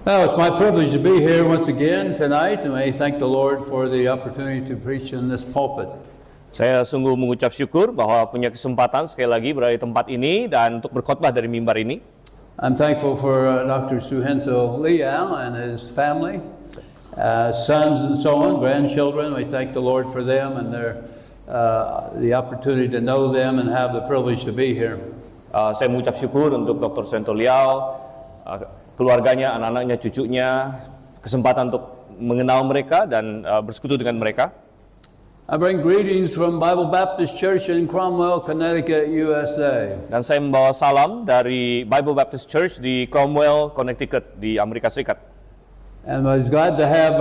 Well, it's my privilege to be here once again tonight, and I thank the Lord for the opportunity to preach in this pulpit. Saya sungguh mengucap syukur bahwa punya kesempatan sekali lagi berada di tempat ini dan untuk berkhotbah dari mimbar ini. I'm thankful for Dr. Suhento Liao and his family, sons and so on, grandchildren. We thank the Lord for them and the opportunity to know them and have the privilege to be here. Saya mengucap syukur untuk Dr. Suhento Liao, keluarganya, anak-anaknya, cucunya, kesempatan untuk mengenal mereka dan bersekutu dengan mereka. I bring greetings from Bible Baptist Church in Cromwell, Connecticut, USA. Dan saya membawa salam dari Bible Baptist Church di Cromwell, Connecticut di Amerika Serikat. And I was glad to have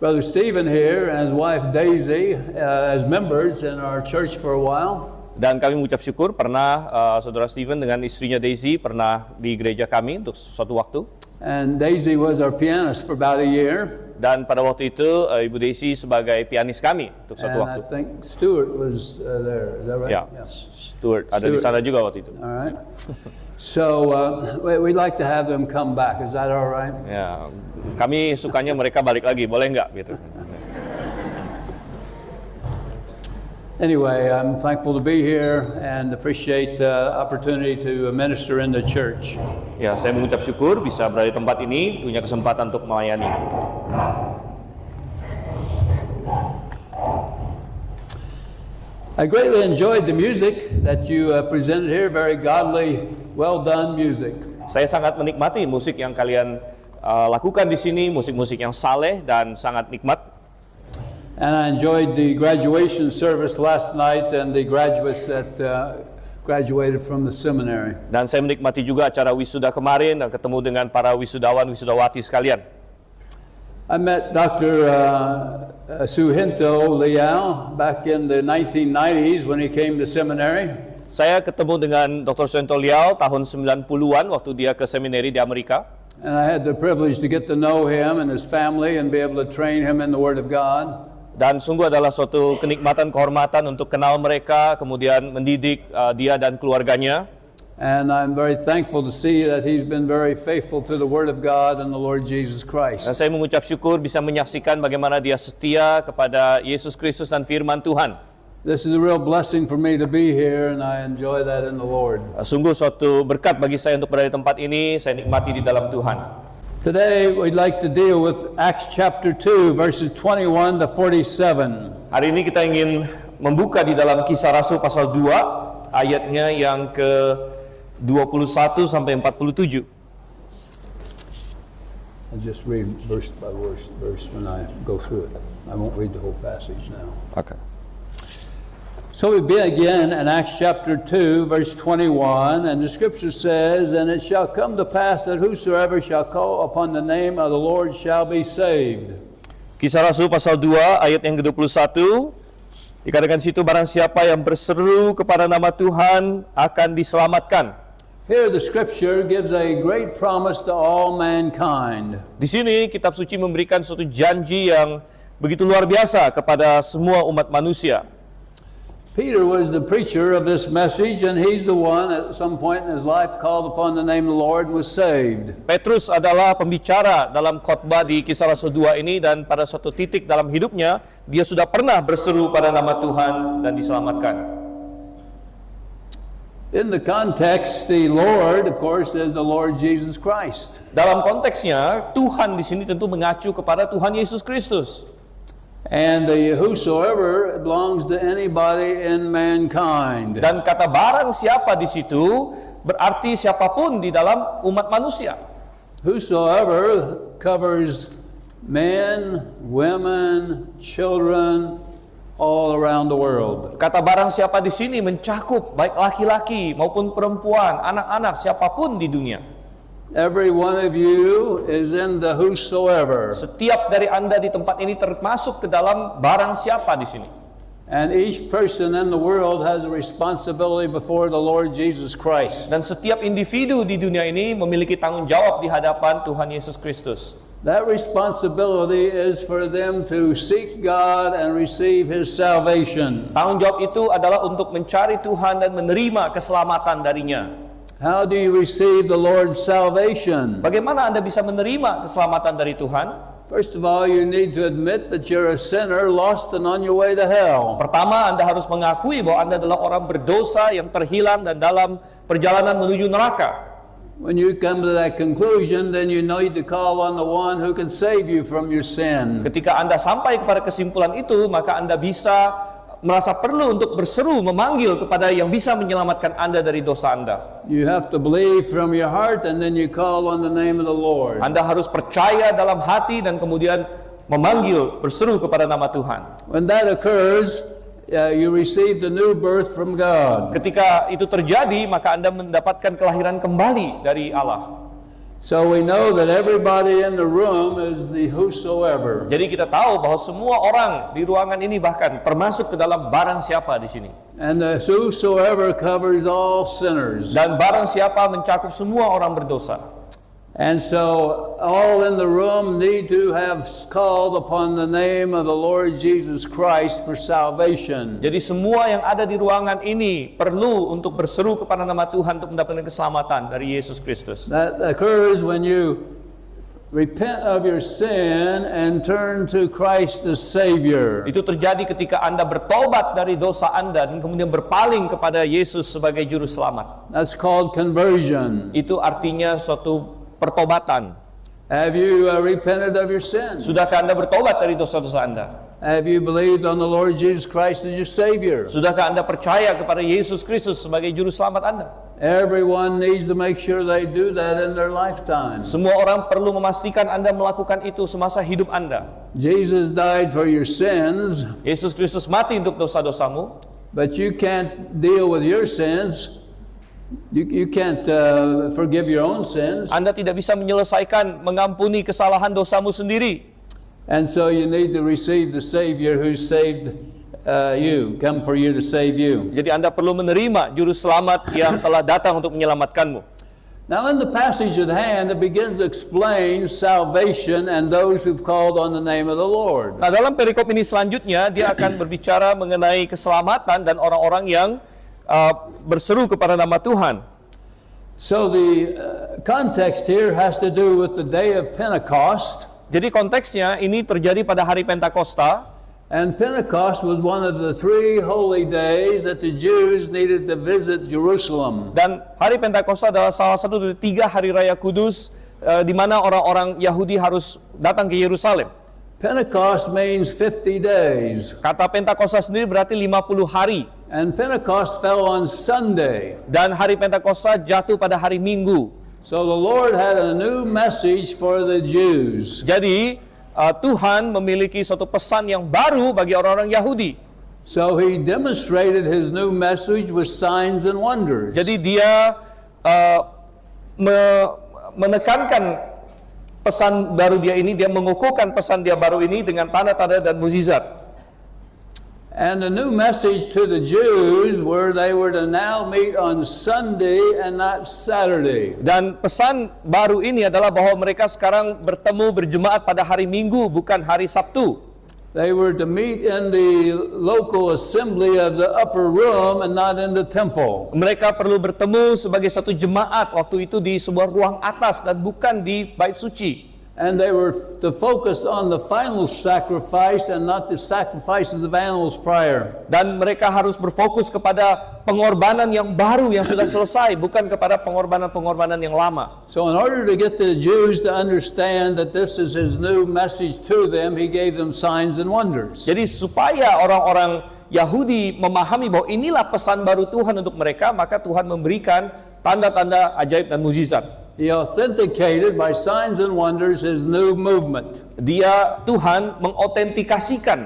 Brother Stephen here and his wife Daisy as members in our church for a while. Dan kami mengucap syukur pernah saudara Stephen dengan istrinya Daisy pernah di gereja kami untuk suatu waktu. And Daisy was our pianist for about a year. Dan pada waktu itu Ibu Daisy sebagai pianis kami untuk suatu waktu. I think Stuart was there. Is that right? Ya, Stuart ada di sana juga waktu itu. All right. So we'd like to have them come back. Is that all right? Ya, kami sukanya mereka balik lagi, boleh nggak gitu? Anyway, I'm thankful to be here and appreciate the opportunity to minister in the church. Ya, saya mengucap syukur bisa berada di tempat ini, punya kesempatan untuk melayani. I greatly enjoyed the music that you presented here, very godly, well done music. Saya sangat menikmati musik yang kalian lakukan di sini, musik-musik yang saleh dan sangat nikmat. And I enjoyed the graduation service last night and the graduates that graduated from the seminary. Dan saya menikmati juga acara wisuda kemarin dan ketemu dengan para wisudawan, wisudawati sekalian. I met Dr. Suhento Liao back in the 1990s when he came to seminary. Saya ketemu dengan Dr. Suhento Liao tahun 90-an waktu dia ke seminari di Amerika. And I had the privilege to get to know him and his family and be able to train him in the Word of God. Dan sungguh adalah suatu kenikmatan, kehormatan untuk kenal mereka, kemudian mendidik dia dan keluarganya. And I'm very thankful to see that he's been very faithful to the Word of God and the Lord Jesus Christ. Dan saya mengucap syukur bisa menyaksikan bagaimana dia setia kepada Yesus Kristus dan firman Tuhan. This is a real blessing for me to be here and I enjoy that in the Lord. Sungguh suatu berkat bagi saya untuk berada di tempat ini, saya nikmati di dalam Tuhan. Today we'd like to deal with Acts chapter 2 verses 21 to 47. Hari ini kita ingin membuka di dalam Kisah Rasul pasal 2 ayatnya yang ke 21 sampai 47. I'll just read verse by verse when I go through it. I won't read the whole passage now. Okay. So we begin in Acts chapter 2, verse 21, and the scripture says, "And it shall come to pass that whosoever shall call upon the name of the Lord shall be saved." Kisah Rasul pasal 2 ayat yang ke-21 dikatakan situ, barang siapa yang berseru kepada nama Tuhan akan diselamatkan. Here the scripture gives a great promise to all mankind. Di sini kitab suci memberikan suatu janji yang begitu luar biasa kepada semua umat manusia. Peter was the preacher of this message, and he's the one at some point in his life called upon the name of the Lord and was saved. Petrus adalah pembicara dalam khotbah di Kisah Rasul 2 ini, dan pada suatu titik dalam hidupnya dia sudah pernah berseru pada nama Tuhan dan diselamatkan. In the context, the Lord, of course, is the Lord Jesus Christ. Dalam konteksnya, Tuhan di sini tentu mengacu kepada Tuhan Yesus Kristus. And the whosoever belongs to anybody in mankind. Dan kata barang siapa di situ berarti siapapun di dalam umat manusia. Whosoever covers men, women, children, all around the world. Kata barang siapa di sini mencakup baik laki-laki maupun perempuan, anak-anak, siapapun di dunia. Every one of you is in the whosoever. Setiap dari Anda di tempat ini termasuk ke dalam barang siapa di sini. And each person in the world has a responsibility before the Lord Jesus Christ. Dan setiap individu di dunia ini memiliki tanggung jawab di hadapan Tuhan Yesus Kristus. That responsibility is for them to seek God and receive His salvation. Tanggung jawab itu adalah untuk mencari Tuhan dan menerima keselamatan darinya. How do you receive the Lord's salvation? Bagaimana Anda bisa menerima keselamatan dari Tuhan? First of all, you need to admit that you're a sinner, lost and on your way to hell. Pertama, Anda harus mengakui bahwa Anda adalah orang berdosa yang terhilang dan dalam perjalanan menuju neraka. When you come to that conclusion, then you need to call on the one who can save you from your sin. Ketika Anda sampai kepada kesimpulan itu, maka Anda bisa merasa perlu untuk berseru, memanggil kepada yang bisa menyelamatkan Anda dari dosa Anda. You have to believe from your heart and then you call on the name of the Lord. Anda harus percaya dalam hati dan kemudian memanggil, berseru kepada nama Tuhan. When that occurs, you receive the new birth from God. Ketika itu terjadi, maka Anda mendapatkan kelahiran kembali dari Allah. So we know that everybody in the room is the whosoever. Jadi kita tahu bahwa semua orang di ruangan ini bahkan termasuk ke dalam barang siapa di sini. And the whosoever covers all sinners. Dan barang siapa mencakup semua orang berdosa. And so all in the room need to have called upon the name of the Lord Jesus Christ for salvation. Jadi semua yang ada di ruangan ini perlu untuk berseru kepada nama Tuhan untuk mendapatkan keselamatan dari Yesus Kristus. That occurs when you repent of your sin and turn to Christ the Savior. Itu terjadi ketika Anda bertobat dari dosa Anda dan kemudian berpaling kepada Yesus sebagai juru selamat. That's called conversion. Itu artinya suatu pertobatan. Have you repented of your sins? Sudahkah Anda bertobat dari dosa-dosa Anda? Have you believed on the Lord Jesus Christ as your Savior? Sudahkah Anda percaya kepada Yesus Kristus sebagai juru selamat Anda? Everyone needs to make sure they do that in their lifetime. Semua orang perlu memastikan Anda melakukan itu semasa hidup Anda. Jesus died for your sins, Yesus Kristus mati untuk dosa-dosamu, but you can't deal with your sins. You can't forgive your own sins. Anda tidak bisa menyelesaikan, mengampuni kesalahan dosamu sendiri. And so you need to receive the Savior who saved you, come for you to save you. Jadi Anda perlu menerima juru selamat yang telah datang untuk menyelamatkanmu. Now in the passage at hand, it begins to explain salvation and those who've called on the name of the Lord. Nah, dalam perikop ini selanjutnya, dia akan berbicara mengenai keselamatan dan orang-orang yang berseru kepada nama Tuhan. So the context here has to do with the day of Pentecost. Jadi konteksnya ini terjadi pada hari Pentakosta. And Pentecost was one of the 3 holy days that the Jews needed to visit Jerusalem. Dan hari Pentakosta adalah salah satu dari 3 hari raya kudus di mana orang-orang Yahudi harus datang ke Yerusalem. Pentecost means 50 days. Kata Pentakosta sendiri berarti 50 hari. And Pentecost fell on Sunday. Dan hari Pentakosta jatuh pada hari Minggu. So the Lord had a new message for the Jews. Jadi Tuhan memiliki suatu pesan yang baru bagi orang-orang Yahudi. So he demonstrated his new message with signs and wonders. Jadi dia menekankan pesan baru dia ini, dia mengukuhkan pesan dia baru ini dengan tanda-tanda dan mukjizat. And the new message to the Jews were they were to now meet on Sunday and not Saturday. Dan pesan baru ini adalah bahwa mereka sekarang bertemu berjemaat pada hari Minggu bukan hari Sabtu. They were to meet in the local assembly of the upper room and not in the temple. Mereka perlu bertemu sebagai satu jemaat waktu itu di sebuah ruang atas dan bukan di bait suci. And they were to focus on the final sacrifice and not the sacrifices of animals prior. Dan mereka harus berfokus kepada pengorbanan yang baru yang sudah selesai, bukan kepada pengorbanan-pengorbanan yang lama. So in order to get the Jews to understand that this is his new message to them, he gave them signs and wonders. Jadi supaya orang-orang Yahudi memahami bahwa inilah pesan baru Tuhan untuk mereka, maka Tuhan memberikan tanda-tanda ajaib dan mukjizat. He authenticated by signs and wonders his new movement. Tuhan mengotentikasikan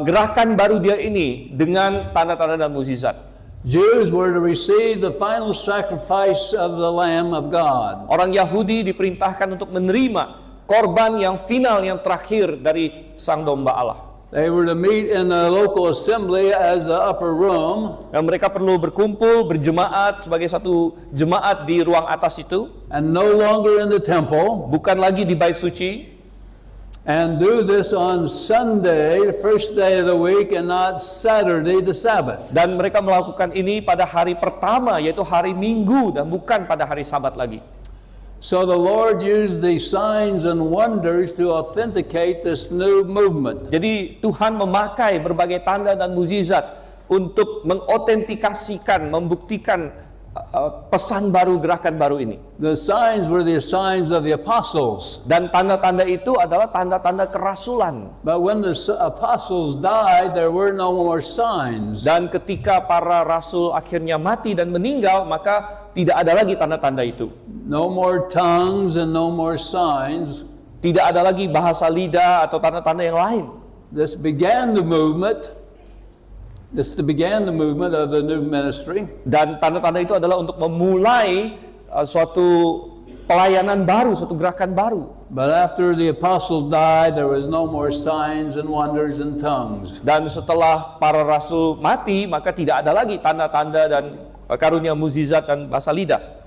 gerakan baru dia ini dengan tanda-tanda dan mukjizat. Jews were to receive the final sacrifice of the Lamb of God. Orang Yahudi diperintahkan untuk menerima korban yang final, yang terakhir dari Sang Domba Allah. They were to meet in the local assembly as the upper room. Dan mereka perlu berkumpul, berjemaat sebagai satu jemaat di ruang atas itu. And no longer in the temple. Bukan lagi di bait suci. And do this on Sunday, the first day of the week, and not Saturday, the Sabbath. Dan mereka melakukan ini pada hari pertama, yaitu hari Minggu, dan bukan pada hari Sabat lagi. So the Lord used these signs and wonders to authenticate this new movement. Jadi Tuhan memakai berbagai tanda dan mukjizat untuk mengotentikasikan, membuktikan pesan baru, gerakan baru ini. The signs were the signs of the apostles. Dan tanda-tanda itu adalah tanda-tanda kerasulan. But when the apostles died, there were no more signs. Dan ketika para rasul akhirnya mati dan meninggal, maka tidak ada lagi tanda-tanda itu. No more tongues and no more signs. Tidak ada lagi bahasa lidah atau tanda-tanda yang lain. This began the movement of the new ministry. Dan tanda-tanda itu adalah untuk memulai suatu pelayanan baru, suatu gerakan baru. But after the apostles died, there was no more signs and wonders and tongues. Dan setelah para rasul mati, maka tidak ada lagi tanda-tanda dan karunia mukjizat dan bahasa lidah.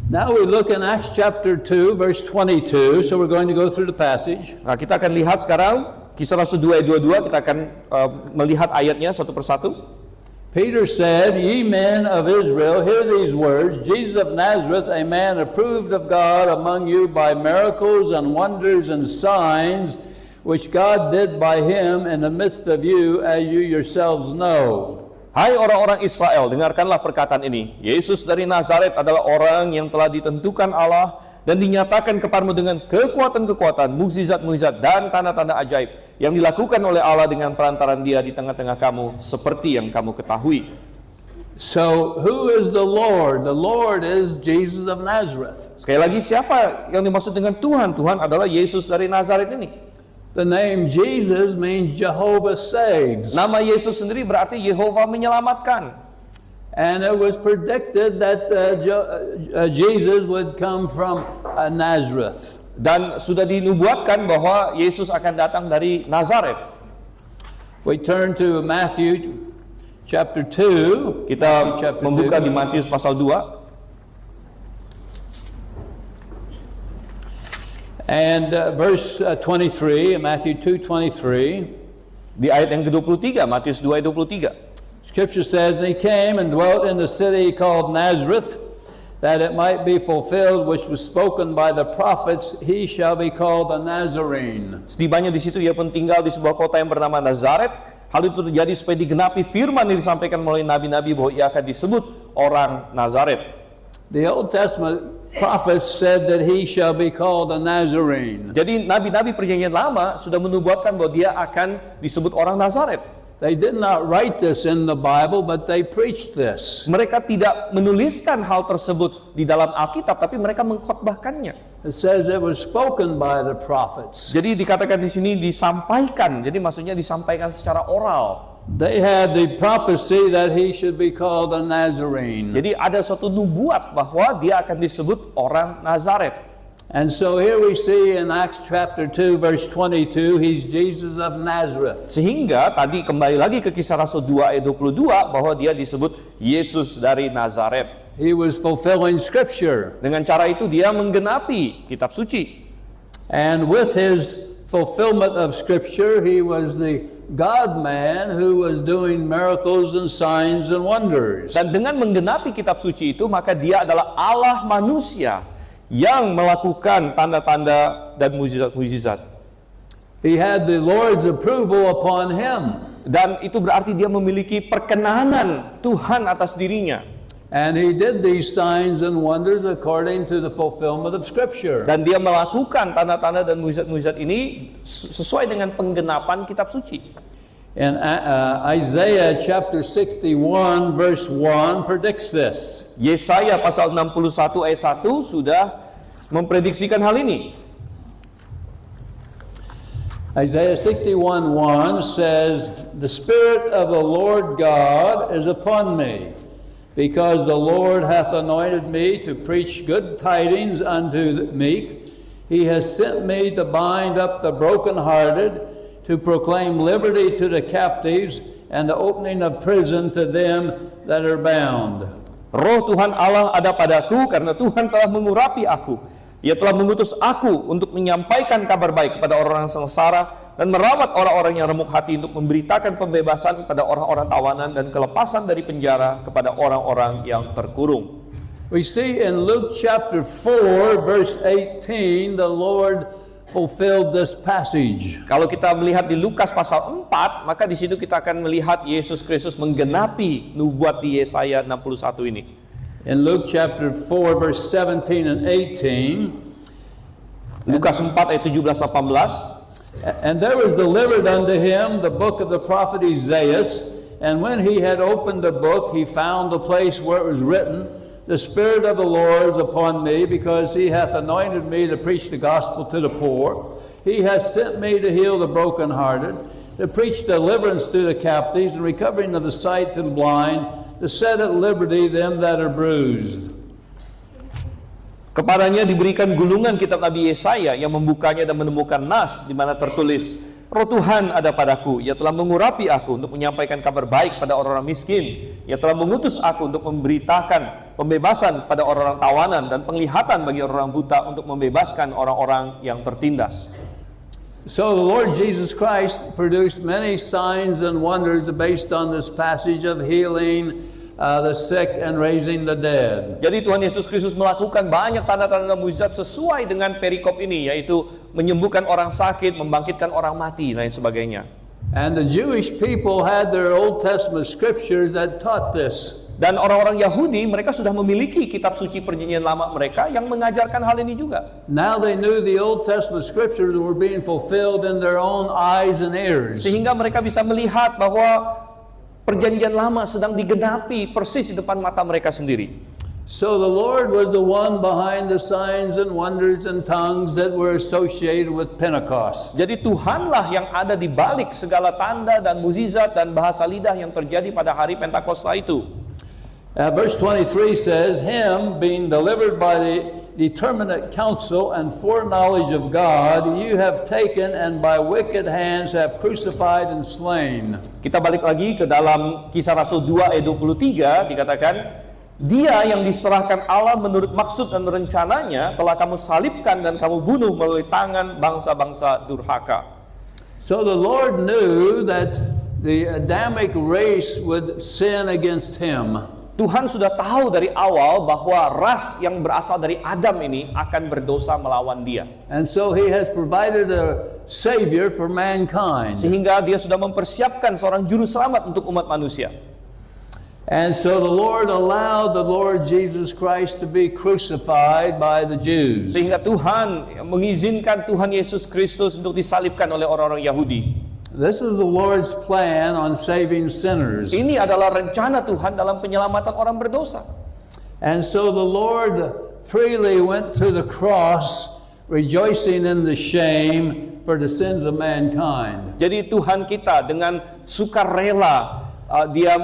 Now we look in Acts chapter 2, verse 22. So we're going to go through the passage. Nah, kita akan lihat sekarang Kisah Rasul 2 ayat 22, kita akan melihat ayatnya satu persatu. Peter said, "Ye men of Israel, hear these words. Jesus of Nazareth, a man approved of God among you by miracles and wonders and signs, which God did by him in the midst of you, as you yourselves know." Hai orang-orang Israel, dengarkanlah perkataan ini. Yesus dari Nazaret adalah orang yang telah ditentukan Allah dan dinyatakan kepadamu dengan kekuatan-kekuatan, mukjizat-mukjizat dan tanda-tanda ajaib yang dilakukan oleh Allah dengan perantaran Dia di tengah-tengah kamu, seperti yang kamu ketahui. So, who is the Lord? The Lord is Jesus of Nazareth. Sekali lagi, siapa yang dimaksud dengan Tuhan? Tuhan adalah Yesus dari Nazaret ini. The name Jesus means Jehovah saves. Nama Yesus sendiri berarti Yehova menyelamatkan. And it was predicted that Jesus would come from Nazareth. Dan sudah dinubuatkan bahwa Yesus akan datang dari Nazaret. We turn to Matthew chapter 2. Kita chapter membuka 2. di Matius pasal 2. And verse 23, Matthew 2:23. Di ayat yang ke-23, Matius 2 ayat 23. Scripture says, "And he came and dwelt in the city called Nazareth, that it might be fulfilled which was spoken by the prophets, he shall be called a Nazarene." Setibanya di situ ia pun tinggal di sebuah kota yang bernama Nazaret. Hal itu terjadi supaya digenapi firman yang disampaikan melalui nabi-nabi bahwa ia akan disebut orang Nazaret. The Old Testament prophets said that he shall be called a Nazarene. Jadi nabi-nabi perjanjian lama sudah menubuatkan bahwa dia akan disebut orang Nazaret. They did not write this in the Bible, but they preached this. Mereka tidak menuliskan hal tersebut di dalam Alkitab, tapi mereka mengkhotbahkannya. It says it was spoken by the prophets. Jadi dikatakan di sini disampaikan, jadi maksudnya disampaikan secara oral. They had the prophecy that he should be called a Nazarene. Jadi ada suatu nubuat bahwa dia akan disebut orang Nazaret. And so here we see in Acts chapter 2 verse 22, he's Jesus of Nazareth. Sehingga tadi kembali lagi ke Kisah Rasul 2 ayat 22 bahwa dia disebut Yesus dari Nazaret. He was fulfilling scripture. Dengan cara itu dia menggenapi kitab suci. And with his fulfillment of scripture, he was the God-man who was doing miracles and signs and wonders. Dan dengan menggenapi kitab suci itu, maka dia adalah Allah manusia yang melakukan tanda-tanda dan mukjizat-mukjizat. He had the Lord's approval upon him. Dan itu berarti dia memiliki perkenanan Tuhan atas dirinya. And he did these signs and wonders according to the fulfillment of scripture. Dan dia melakukan tanda-tanda dan mukjizat-mukjizat ini sesuai dengan penggenapan kitab suci. And Isaiah chapter 61 verse 1 predicts this. Yesaya pasal 61 ayat 1 sudah memprediksikan hal ini. Isaiah 61:1 says, "The Spirit of the Lord God is upon me, because the Lord hath anointed me to preach good tidings unto the meek. He has sent me to bind up the brokenhearted, to proclaim liberty to the captives, and the opening of prison to them that are bound." Roh Tuhan Allah ada padaku karena Tuhan telah mengurapi aku Ia telah mengutus aku untuk menyampaikan kabar baik kepada orang-orang sengsara dan merawat orang-orang yang remuk hati untuk memberitakan pembebasan kepada orang-orang tawanan dan kelepasan dari penjara kepada orang-orang yang terkurung. We see in Luke chapter 4, verse 18, the Lord fulfilled this passage. Kalau kita melihat di Lukas pasal 4, maka di situ kita akan melihat Yesus Kristus menggenapi nubuat di Yesaya 61 ini. In Luke chapter 4, verse 17 and 18, Lukas 4 ayat 17-18. and there was delivered unto him the book of the prophet Isaiah, and when he had opened the book, he found the place where it was written, the Spirit of the Lord is upon me, because he hath anointed me to preach the gospel to the poor. He hath sent me to heal the brokenhearted, to preach deliverance to the captives, and recovering of the sight to the blind, to set at liberty them that are bruised. Kepadanya diberikan gulungan kitab Nabi Yesaya yang membukanya dan menemukan nas di mana tertulis, Roh Tuhan ada padaku, Ia telah mengurapi aku untuk menyampaikan kabar baik pada orang-orang miskin. Ia telah mengutus aku untuk memberitakan pembebasan pada orang-orang tawanan dan penglihatan bagi orang buta, untuk membebaskan orang-orang yang tertindas. So the Lord Jesus Christ produced many signs and wonders based on this passage of healing the sick and raising the dead. Jadi Tuhan Yesus Kristus melakukan banyak tanda-tanda mukjizat sesuai dengan perikop ini, yaitu menyembuhkan orang sakit, membangkitkan orang mati, dan lain sebagainya. And the Jewish people had their Old Testament scriptures that taught this. Dan orang-orang Yahudi, mereka sudah memiliki kitab suci perjanjian lama mereka yang mengajarkan hal ini juga. Now they knew the Old Testament scriptures were being fulfilled in their own eyes and ears. Sehingga mereka bisa melihat bahwa perjanjian lama sedang digenapi persis di depan mata mereka sendiri. So the Lord was the one behind the signs and wonders and tongues that were associated with Pentecost. Jadi Tuhanlah yang ada di balik segala tanda dan mukjizat dan bahasa lidah yang terjadi pada hari Pentakosta itu. Verse 23 says, him being delivered by the determinate counsel and foreknowledge of God, you have taken and by wicked hands have crucified and slain. Kita balik lagi ke dalam Kisah Rasul 2 ayat 23, dikatakan, Dia yang diserahkan Allah menurut maksud dan rencananya telah kamu salibkan dan kamu bunuh melalui tangan bangsa-bangsa durhaka. So the Lord knew that the Adamic race would sin against him. Tuhan sudah tahu dari awal bahwa ras yang berasal dari Adam ini akan berdosa melawan Dia. And so he has provided a savior for mankind. Sehingga Dia sudah mempersiapkan seorang juru selamat untuk umat manusia. And so the Lord allowed the Lord Jesus Christ to be crucified by the Jews. Sehingga Tuhan mengizinkan Tuhan Yesus Kristus untuk disalibkan oleh orang-orang Yahudi. This is the Lord's plan on saving sinners. Ini adalah rencana Tuhan dalam penyelamatan orang berdosa. And so the Lord freely went to the cross, rejoicing in the shame for the sins of mankind. Jadi Tuhan kita dengan sukarela Dia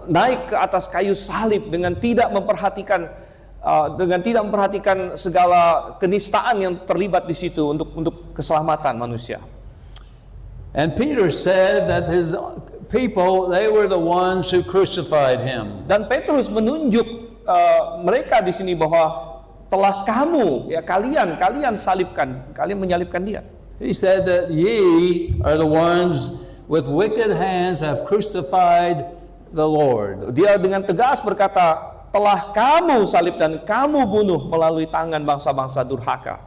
naik ke atas kayu salib dengan tidak memperhatikan segala kenistaan yang terlibat di situ untuk keselamatan manusia. And Peter said that his people, they were the ones who crucified him. Dan Petrus menunjuk mereka di sini bahwa telah kalian salibkan, kalian menyalibkan Dia. He said that ye are the ones with wicked hands have crucified the Lord. Dia dengan tegas berkata, telah kamu salib dan kamu bunuh melalui tangan bangsa-bangsa durhaka.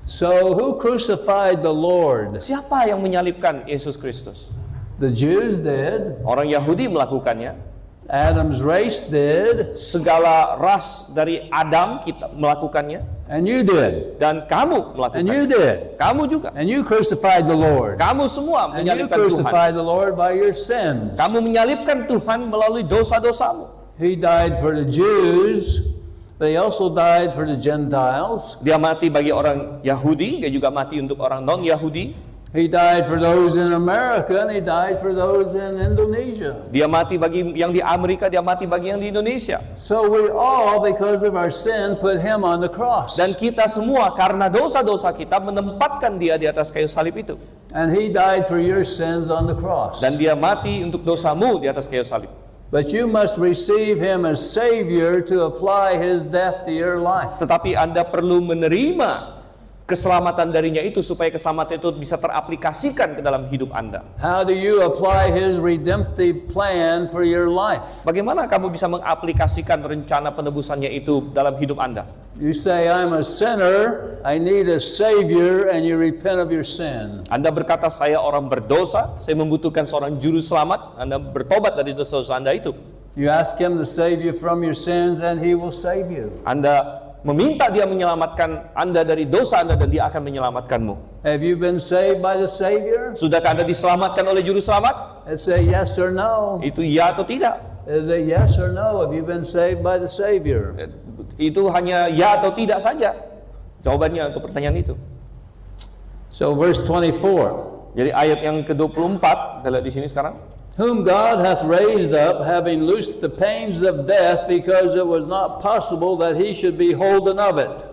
So who crucified the Lord? Siapa yang menyalibkan Yesus Kristus? The Jews did. Orang Yahudi melakukannya. Adam's race did. Segala ras dari Adam kita melakukannya. And you did. Dan kamu And you melakukannya. did. Kamu juga. And you crucified the Lord. Kamu semua And you menyalibkan Tuhan. crucified the Lord by your sins. Kamu menyalibkan Tuhan melalui dosa-dosamu. He died for the Jews, but he also died for the Gentiles. Dia mati bagi orang Yahudi, dia juga mati untuk orang non-Yahudi. He died for those in America, and he died for those in Indonesia. Dia mati bagi yang di Amerika, dia mati bagi yang di Indonesia. So we all, because of our sin, put him on the cross. Dan kita semua karena dosa-dosa kita menempatkan Dia di atas kayu salib itu. And he died for your sins on the cross. Dan Dia mati untuk dosamu di atas kayu salib. But you must receive him as Savior to apply his death to your life. Tetapi Anda perlu menerima keselamatan darinya itu supaya keselamatan itu bisa teraplikasikan ke dalam hidup Anda. How do you apply his redemptive plan for your life? Bagaimana kamu bisa mengaplikasikan rencana penebusannya itu dalam hidup Anda? You say, I'm a sinner, I need a Savior, and you repent of your sin. Anda berkata, saya orang berdosa, saya membutuhkan seorang juru selamat. Anda bertobat dari dosa-dosa Anda itu. You ask him to save you from your sins, and he will save you. Anda meminta dia menyelamatkan Anda dari dosa Anda dan dia akan menyelamatkanmu. Have you been saved by the Savior? Sudahkah Anda diselamatkan oleh juru selamat? It's a yes or no. Itu ya atau tidak? It's a yes or no. Have you been saved by the Savior? Itu hanya ya atau tidak saja jawabannya untuk pertanyaan itu. So verse 24. Jadi ayat yang ke-24, kita lihat di sini sekarang. Whom God hath raised up, having loosed the pains of death, because it was not possible that he should be holden of it.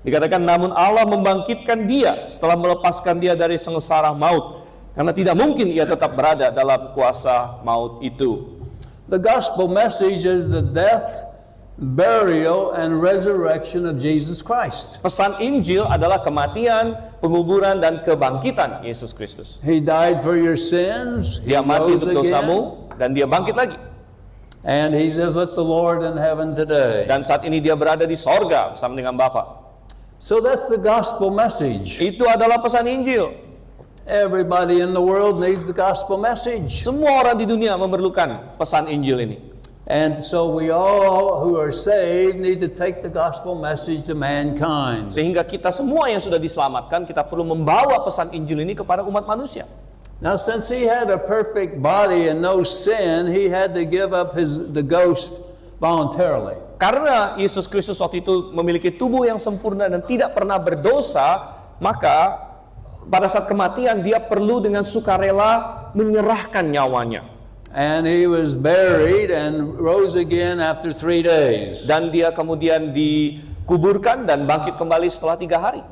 Dikatakan, namun Allah membangkitkan dia setelah melepaskan dia dari sengsara maut, karena tidak mungkin ia tetap berada dalam kuasa maut itu. The gospel message is the death, burial, and resurrection of Jesus Christ. Pesan Injil adalah kematian, penguburan, dan kebangkitan Yesus Kristus. He died for your sins. He Dia mati rose untuk again, dosamu, dan dia bangkit lagi. and he's with the Lord in heaven today. Dan saat ini dia berada di sorga bersama dengan Bapa. So that's the gospel message. Itu adalah pesan Injil. Everybody in the world needs the gospel message. Semua orang di dunia memerlukan pesan Injil ini. And so we all who are saved need to take the gospel message to mankind. Sehingga kita semua yang sudah diselamatkan, kita perlu membawa pesan Injil ini kepada umat manusia. Now, since he had a perfect body and no sin, he had to give up the ghost voluntarily. Karena Yesus Kristus waktu itu memiliki tubuh yang sempurna dan tidak pernah berdosa, maka pada saat kematian dia perlu dengan sukarela menyerahkan nyawanya. And he was buried and rose again after 3 days. Dan dia kemudian dikuburkan dan bangkit kembali setelah 3 hari.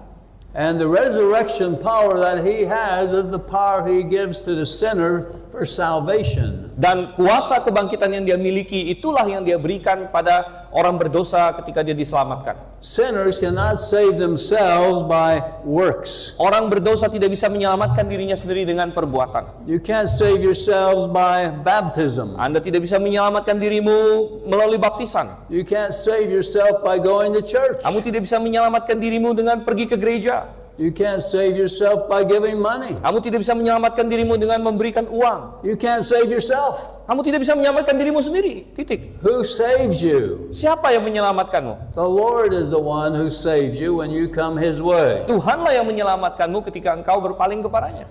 And the resurrection power that he has is the power he gives to the sinner for salvation. Dan kuasa kebangkitan yang dia miliki itulah yang dia berikan pada orang berdosa ketika dia diselamatkan. Sinners cannot save themselves by works. Orang berdosa tidak bisa menyelamatkan dirinya sendiri dengan perbuatan. You can't save yourselves by baptism. Anda tidak bisa menyelamatkan dirimu melalui baptisan. You can't save yourself by going to church. Kamu tidak bisa menyelamatkan dirimu dengan pergi ke gereja. You can't save yourself by giving money. Kamu tidak bisa menyelamatkan dirimu dengan memberikan uang. You can't save yourself. Kamu tidak bisa menyelamatkan dirimu sendiri. Titik. Who saves you? Siapa yang menyelamatkanmu? The Lord is the one who saves you when you come his way. Tuhanlah yang menyelamatkanmu ketika engkau berpaling kepadanya.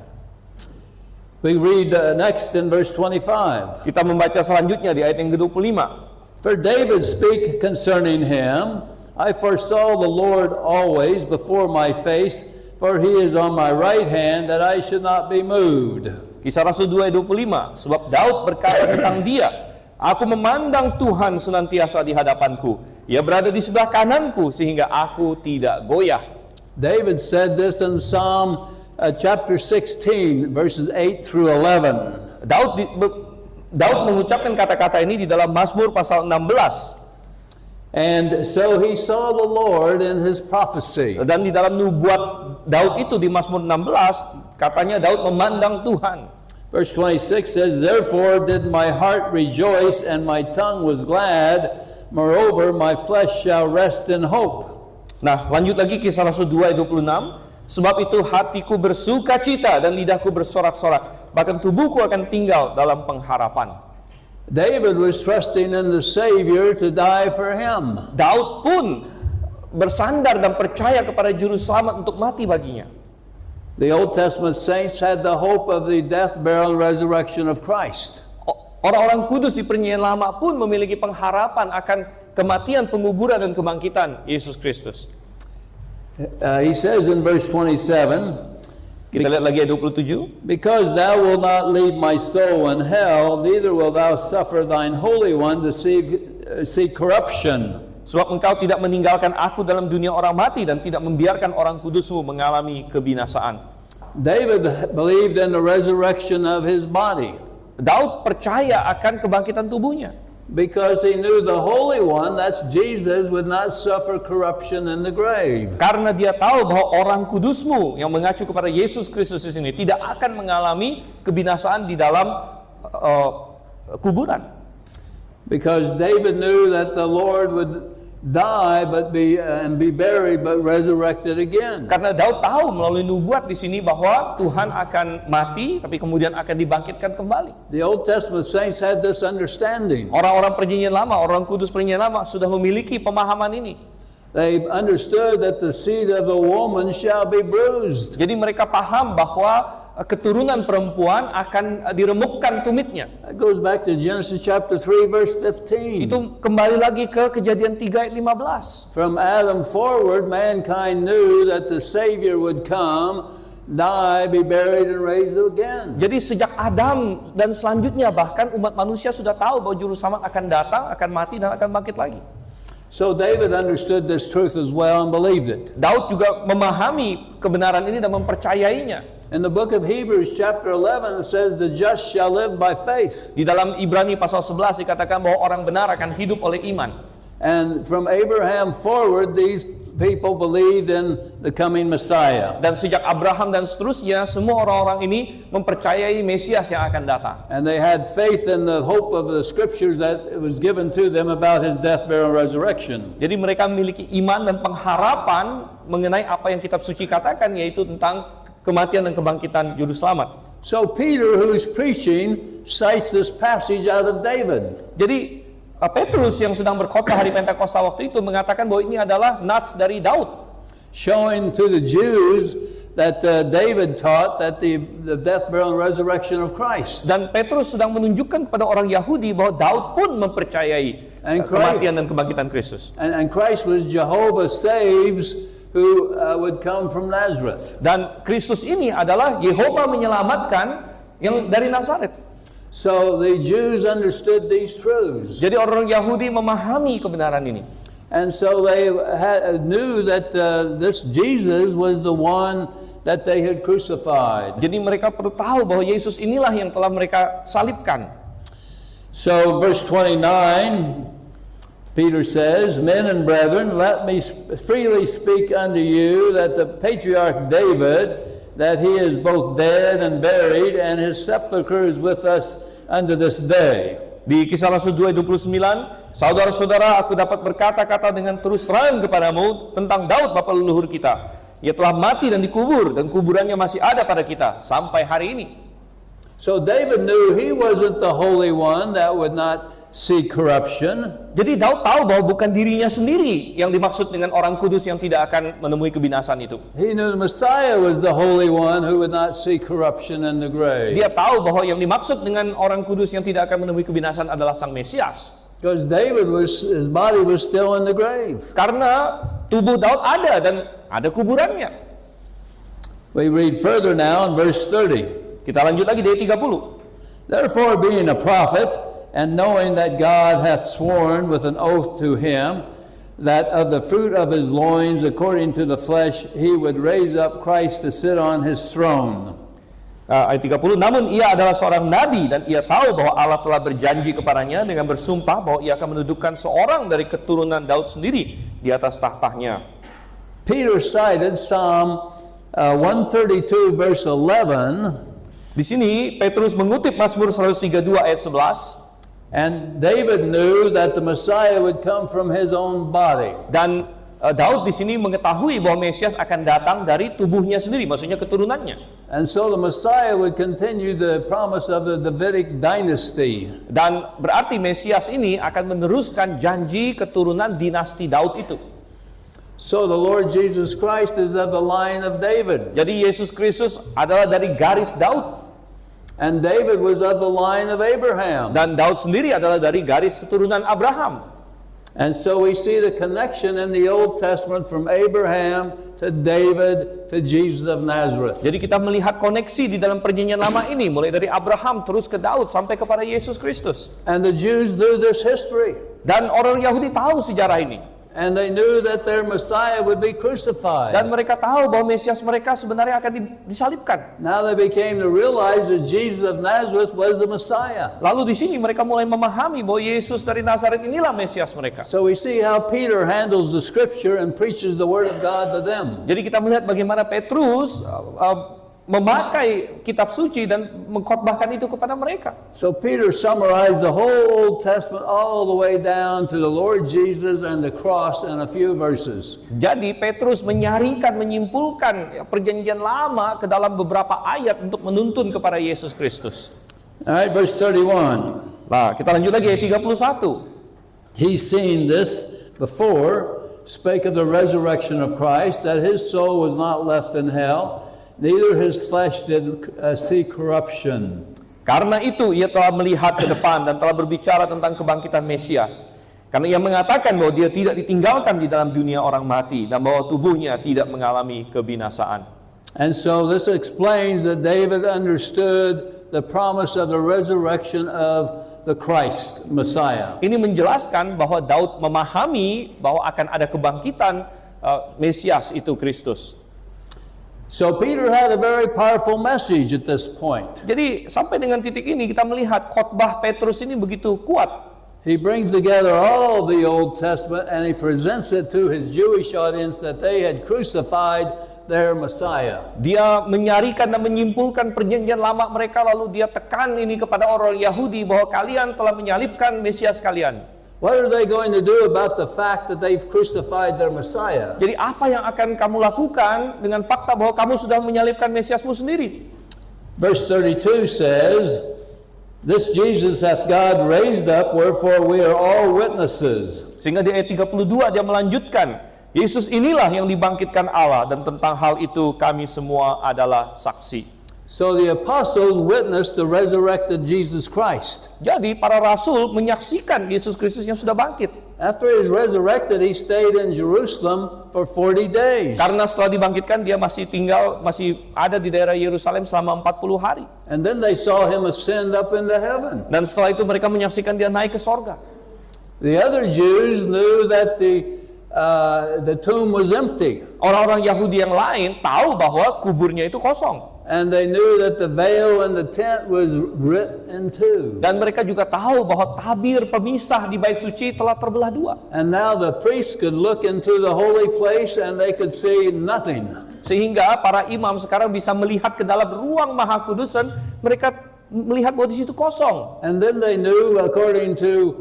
We read next in verse 25. Kita membaca selanjutnya di ayat yang ke-25. For David speak concerning him, I foresaw the Lord always before my face, for he is on my right hand, that I should not be moved. Kisah Rasul 2 ayat 25. Sebab Daud berkata tentang dia, aku memandang Tuhan senantiasa di hadapanku. Ia berada di sebelah kananku sehingga aku tidak goyah. David said this in Psalm chapter 16, verses 8 through 11. Daud mengucapkan kata-kata ini di dalam Mazmur pasal 16. And so he saw the Lord in his prophecy. Dan di dalam nubuat Daud itu di Mazmur 16, katanya Daud memandang Tuhan. Verse 26 says, therefore did my heart rejoice and my tongue was glad. Moreover, my flesh shall rest in hope. Nah, lanjut lagi Kisah Rasul 2 ayat 26. Sebab itu hatiku bersuka cita dan lidahku bersorak-sorak. Bahkan tubuhku akan tinggal dalam pengharapan. David was trusting in the Savior to die for him. Daud pun bersandar dan percaya kepada juru selamat untuk mati baginya. The Old Testament saints had the hope of the death, burial, and resurrection of Christ. Orang-orang kudus di perjanjian lama pun memiliki pengharapan akan kematian, penguburan, dan kebangkitan Yesus Kristus. He says in verse 27, Kita lihat lagi ayat 27. because thou wilt not leave my soul in hell, neither wilt thou suffer thine Holy One to see corruption. Sebab engkau tidak meninggalkan aku dalam dunia orang mati dan tidak membiarkan orang kudusmu mengalami kebinasaan. David believed in the resurrection of his body. Daud percaya akan kebangkitan tubuhnya. Because he knew the Holy One, that's Jesus, would not suffer corruption in the grave. Karena dia tahu bahwa orang kudusmu yang mengacu kepada Yesus Kristus di sini tidak akan mengalami kebinasaan di dalam kuburan. Because David knew that the Lord would die and be buried but resurrected again. Karena Daud tahu melalui nubuat di sini bahwa Tuhan akan mati tapi kemudian akan dibangkitkan kembali. The Old Testament saints had this understanding. Orang-orang perjanjian lama, orang kudus perjanjian lama sudah memiliki pemahaman ini. They understood that the seed of a woman shall be bruised. Jadi mereka paham bahwa keturunan perempuan akan diremukkan tumitnya. That goes back to Genesis chapter 3 verse 15. Itu kembali lagi ke Kejadian 3 ayat 15. From Adam forward, mankind knew that the Savior would come, die, be buried, and raised again. Jadi sejak Adam dan selanjutnya bahkan umat manusia sudah tahu bahwa juru selamat akan datang, akan mati dan akan bangkit lagi. So David understood this truth as well and believed it. Daud juga memahami kebenaran ini dan mempercayainya. In the book of Hebrews chapter 11 it says the just shall live by faith. Di dalam Ibrani pasal 11 dikatakan bahwa orang benar akan hidup oleh iman. And from Abraham forward these people believed in the coming Messiah. Dan sejak Abraham dan seterusnya semua orang-orang ini mempercayai Mesias yang akan datang. And they had faith in the hope of the scriptures that it was given to them about his death, burial, and resurrection. Jadi mereka memiliki iman dan pengharapan mengenai apa yang kitab suci katakan, yaitu tentang kematian dan kebangkitan juru selamat. So Peter, who's preaching, cites this passage out of David. Jadi Petrus yang sedang berkhotbah hari Pentakosta waktu itu mengatakan bahwa ini adalah nats dari Daud, showing to the Jews that David taught that the death, burial, and resurrection of Christ. Dan Petrus sedang menunjukkan kepada orang Yahudi bahwa Daud pun mempercayai kematian dan kebangkitan Kristus. And Christ was Jehovah saves, who would come from Nazareth. Dan Kristus ini adalah Yehova menyelamatkan yang dari Nazaret. So the Jews understood these truths. Jadi orang Yahudi memahami kebenaran ini. And so they knew that this Jesus was the one that they had crucified. Jadi mereka perlu tahu bahwa Yesus inilah yang telah mereka salibkan. So verse 29, Peter says, "Men and brethren, let me freely speak unto you that the patriarch David, that he is both dead and buried, and his sepulchre is with us unto this day." Di Kisah Rasul 2:29, saudara-saudara, aku dapat berkata-kata dengan terus terang kepadamu tentang Daud bapa leluhur kita. Ia telah mati dan dikubur, dan kuburannya masih ada pada kita sampai hari ini. So David knew he wasn't the Holy One that would not see corruption. Jadi Daud tahu bahwa bukan dirinya sendiri yang dimaksud dengan orang kudus yang tidak akan menemui kebinasan itu. He knew the Messiah was the Holy One who would not see corruption in the grave. Dia tahu bahwa yang dimaksud dengan orang kudus yang tidak akan menemui kebinasan adalah Sang Mesias. Because his body was still in the grave. Karena tubuh Daud ada dan ada kuburannya. We read further now in verse 30. Kita lanjut lagi di ayat 30. Therefore, being a prophet, and knowing that God hath sworn with an oath to him, that of the fruit of his loins, according to the flesh, he would raise up Christ to sit on his throne. Ayat 30, namun ia adalah seorang nabi dan ia tahu bahwa Allah telah berjanji kepadanya dengan bersumpah bahwa ia akan mendudukan seorang dari keturunan Daud sendiri di atas tahtanya. Peter cited Psalm 132 verse 11. Di sini Petrus mengutip Mazmur 132 ayat 11. And David knew that the Messiah would come from his own body. Dan Daud di sini mengetahui bahwa Mesias akan datang dari tubuhnya sendiri, maksudnya keturunannya. And so the Messiah would continue the promise of the Davidic dynasty. Dan berarti Mesias ini akan meneruskan janji keturunan dinasti Daud itu. So the Lord Jesus Christ is of the line of David. Jadi Yesus Kristus adalah dari garis Daud. And David was of the line of Abraham. Dan Daud sendiri adalah dari garis keturunan Abraham. And so we see the connection in the Old Testament from Abraham to David to Jesus of Nazareth. Jadi kita melihat koneksi di dalam perjanjian lama ini, mulai dari Abraham terus ke Daud sampai kepada Yesus Kristus. And the Jews knew this history. Dan orang Yahudi tahu sejarah ini. And they knew that their Messiah would be crucified. Dan mereka tahu bahwa Mesias mereka sebenarnya akan disalibkan. Now they became to realize that Jesus of Nazareth was the Messiah. Lalu di sini mereka mulai memahami bahwa Yesus dari Nazaret inilah Mesias mereka. So we see how Peter handles the scripture and preaches the word of God to them. Jadi kita melihat bagaimana Petrus memakai kitab suci dan mengkhotbahkan itu kepada mereka. So Peter summarized the whole Old Testament all the way down to the Lord Jesus and the cross in a few verses. Jadi Petrus menyaringkan, menyimpulkan perjanjian lama ke dalam beberapa ayat untuk menuntun kepada Yesus Kristus. All right, verse 31. Nah, kita lanjut lagi ayat 31. He's seen this before, spake of the resurrection of Christ, that his soul was not left in hell, neither his flesh did see corruption. Karena itu ia telah melihat ke depan dan telah berbicara tentang kebangkitan Mesias. Karena ia mengatakan bahwa dia tidak ditinggalkan di dalam dunia orang mati dan bahwa tubuhnya tidak mengalami kebinasaan. And so this explains that David understood the promise of the resurrection of the Christ, Messiah. Ini menjelaskan bahwa Daud memahami bahwa akan ada kebangkitan Mesias itu Kristus. So Peter had a very powerful message at this point. Jadi sampai dengan titik ini kita melihat khotbah Petrus ini begitu kuat. He brings together all the Old Testament and he presents it to his Jewish audience that they had crucified their Messiah. Dia menyarikan dan menyimpulkan perjanjian lama mereka, lalu dia tekan ini kepada orang Yahudi bahwa kalian telah menyalibkan Mesias kalian. What are they going to do about the fact that they've crucified their Messiah? Jadi apa yang akan kamu lakukan dengan fakta bahwa kamu sudah menyalibkan Mesiasmu sendiri? Verse 32 says, "This Jesus hath God raised up, wherefore we are all witnesses." Sehingga di ayat 32 dia melanjutkan, Yesus inilah yang dibangkitkan Allah dan tentang hal itu kami semua adalah saksi. So the apostles witnessed the resurrected Jesus Christ. Jadi para rasul menyaksikan Yesus Kristus yang sudah bangkit. After he was resurrected, he stayed in Jerusalem for 40 days. Karena setelah dibangkitkan dia masih ada di daerah Yerusalem selama 40 hari. And then they saw him ascend up into heaven. Dan setelah itu mereka menyaksikan dia naik ke sorga. The other Jews knew that the tomb was empty. Orang-orang Yahudi yang lain tahu bahwa kuburnya itu kosong. And they knew that the veil in the tent was rent in two. Dan mereka juga tahu bahwa tabir pemisah di bait suci telah terbelah dua. And now the priests could look into the holy place and they could see nothing. Sehingga para imam sekarang bisa melihat ke dalam ruang maha kudusan, mereka melihat bahwa di situ kosong. And then they knew, according to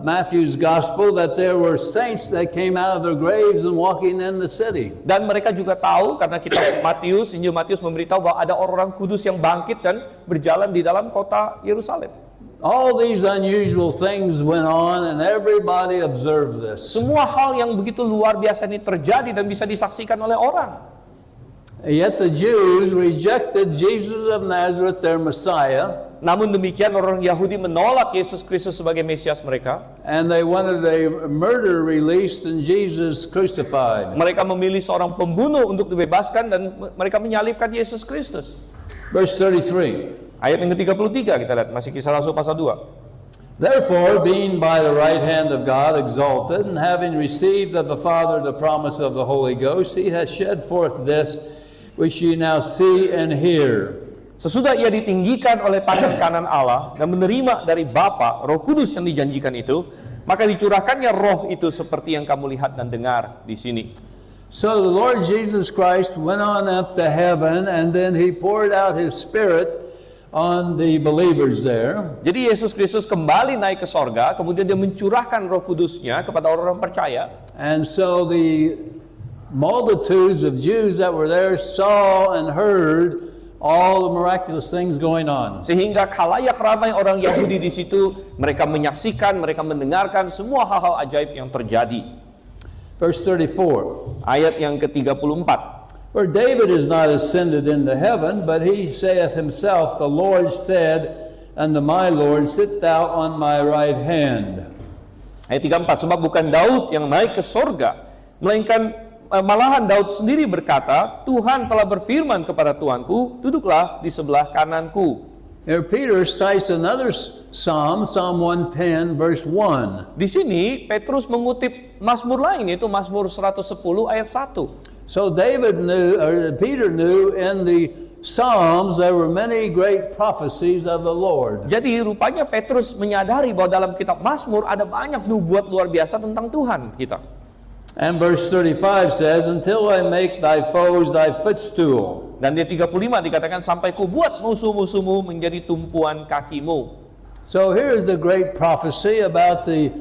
Matthew's gospel, that there were saints that came out of their graves and walking in the city. Dan mereka juga tahu karena kitab Matius, Injil Matius memberitahu bahwa ada orang kudus yang bangkit dan berjalan di dalam kota Yerusalem. All these unusual things went on and everybody observed this. Semua hal yang begitu luar biasa ini terjadi dan bisa disaksikan oleh orang. Yet the Jews rejected Jesus of Nazareth, their Messiah. Namun demikian orang Yahudi menolak Yesus Kristus sebagai Mesias mereka. And they wanted a murderer released and Jesus crucified. Mereka memilih seorang pembunuh untuk dibebaskan dan mereka menyalibkan Yesus Kristus. Verse 33. Ayat yang ke-33 kita lihat, masih Kisah Rasul pasal 2. Therefore, being by the right hand of God exalted, and having received of the Father the promise of the Holy Ghost, he has shed forth this which ye now see and hear. Sesudah ia ditinggikan oleh tangan kanan Allah dan menerima dari Bapa Roh Kudus yang dijanjikan itu, maka dicurahkannya Roh itu seperti yang kamu lihat dan dengar di sini. So the Lord Jesus Christ went on up to heaven, and then he poured out his Spirit on the believers there. Jadi Yesus Kristus kembali naik ke sorga, kemudian dia mencurahkan Roh Kudusnya kepada orang-orang percaya. And so the multitudes of Jews that were there saw and heard all the miraculous things going on. Sehingga khalayak ramai orang Yahudi di situ, mereka menyaksikan, mereka mendengarkan semua hal-hal ajaib yang terjadi. Verse 34. Ayat yang ke-34. For David is not ascended into heaven, but he saith himself, the Lord said unto my Lord, sit thou on my right hand. Ayat 34, sebab bukan Daud yang naik ke sorga, melainkan malahan Daud sendiri berkata, Tuhan telah berfirman kepada Tuanku, duduklah di sebelah kananku. Here Peter cites another psalm, Psalm 110, verse 1. Di sini Petrus mengutip Mazmur lain, yaitu Mazmur 110 ayat 1. So Peter knew in the Psalms there were many great prophecies of the Lord. Jadi rupanya Petrus menyadari bahwa dalam kitab Mazmur ada banyak nubuat luar biasa tentang Tuhan kita. And verse 35 says, "Until I make thy foes thy footstool." Dan di 35 dikatakan, sampai ku buat musuh-musuhmu menjadi tumpuan kakimu. So here's the great prophecy about the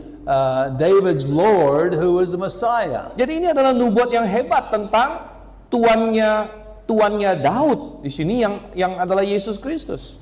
David's Lord who was the Messiah. Jadi ini adalah nubuat yang hebat tentang tuannya Daud di sini yang adalah Yesus Kristus.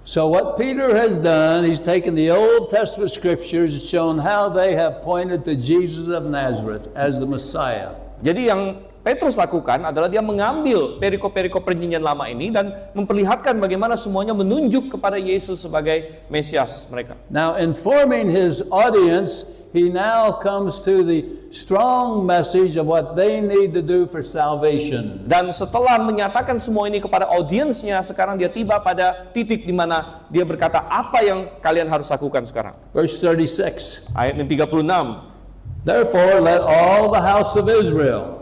So what Peter has done, he's taken the Old Testament scriptures and shown how they have pointed to Jesus of Nazareth as the Messiah. Jadi yang Petrus lakukan adalah dia mengambil perikop-perikop perjanjian lama ini dan memperlihatkan bagaimana semuanya menunjuk kepada Yesus sebagai Mesias mereka. Now, informing his audience, he now comes to the strong message of what they need to do for salvation. Dan setelah menyatakan semua ini kepada audiensnya, sekarang dia tiba pada titik di mana dia berkata, apa yang kalian harus lakukan sekarang? Verse 36. Ayat 36. Therefore, let all the house of Israel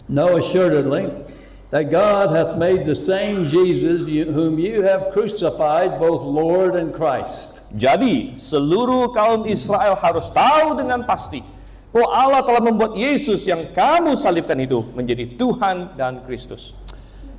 know assuredly that God hath made the same Jesus whom you have crucified, both Lord and Christ. Jadi, seluruh kaum Israel harus tahu dengan pasti bahwa Allah telah membuat Yesus yang kamu salibkan itu menjadi Tuhan dan Kristus.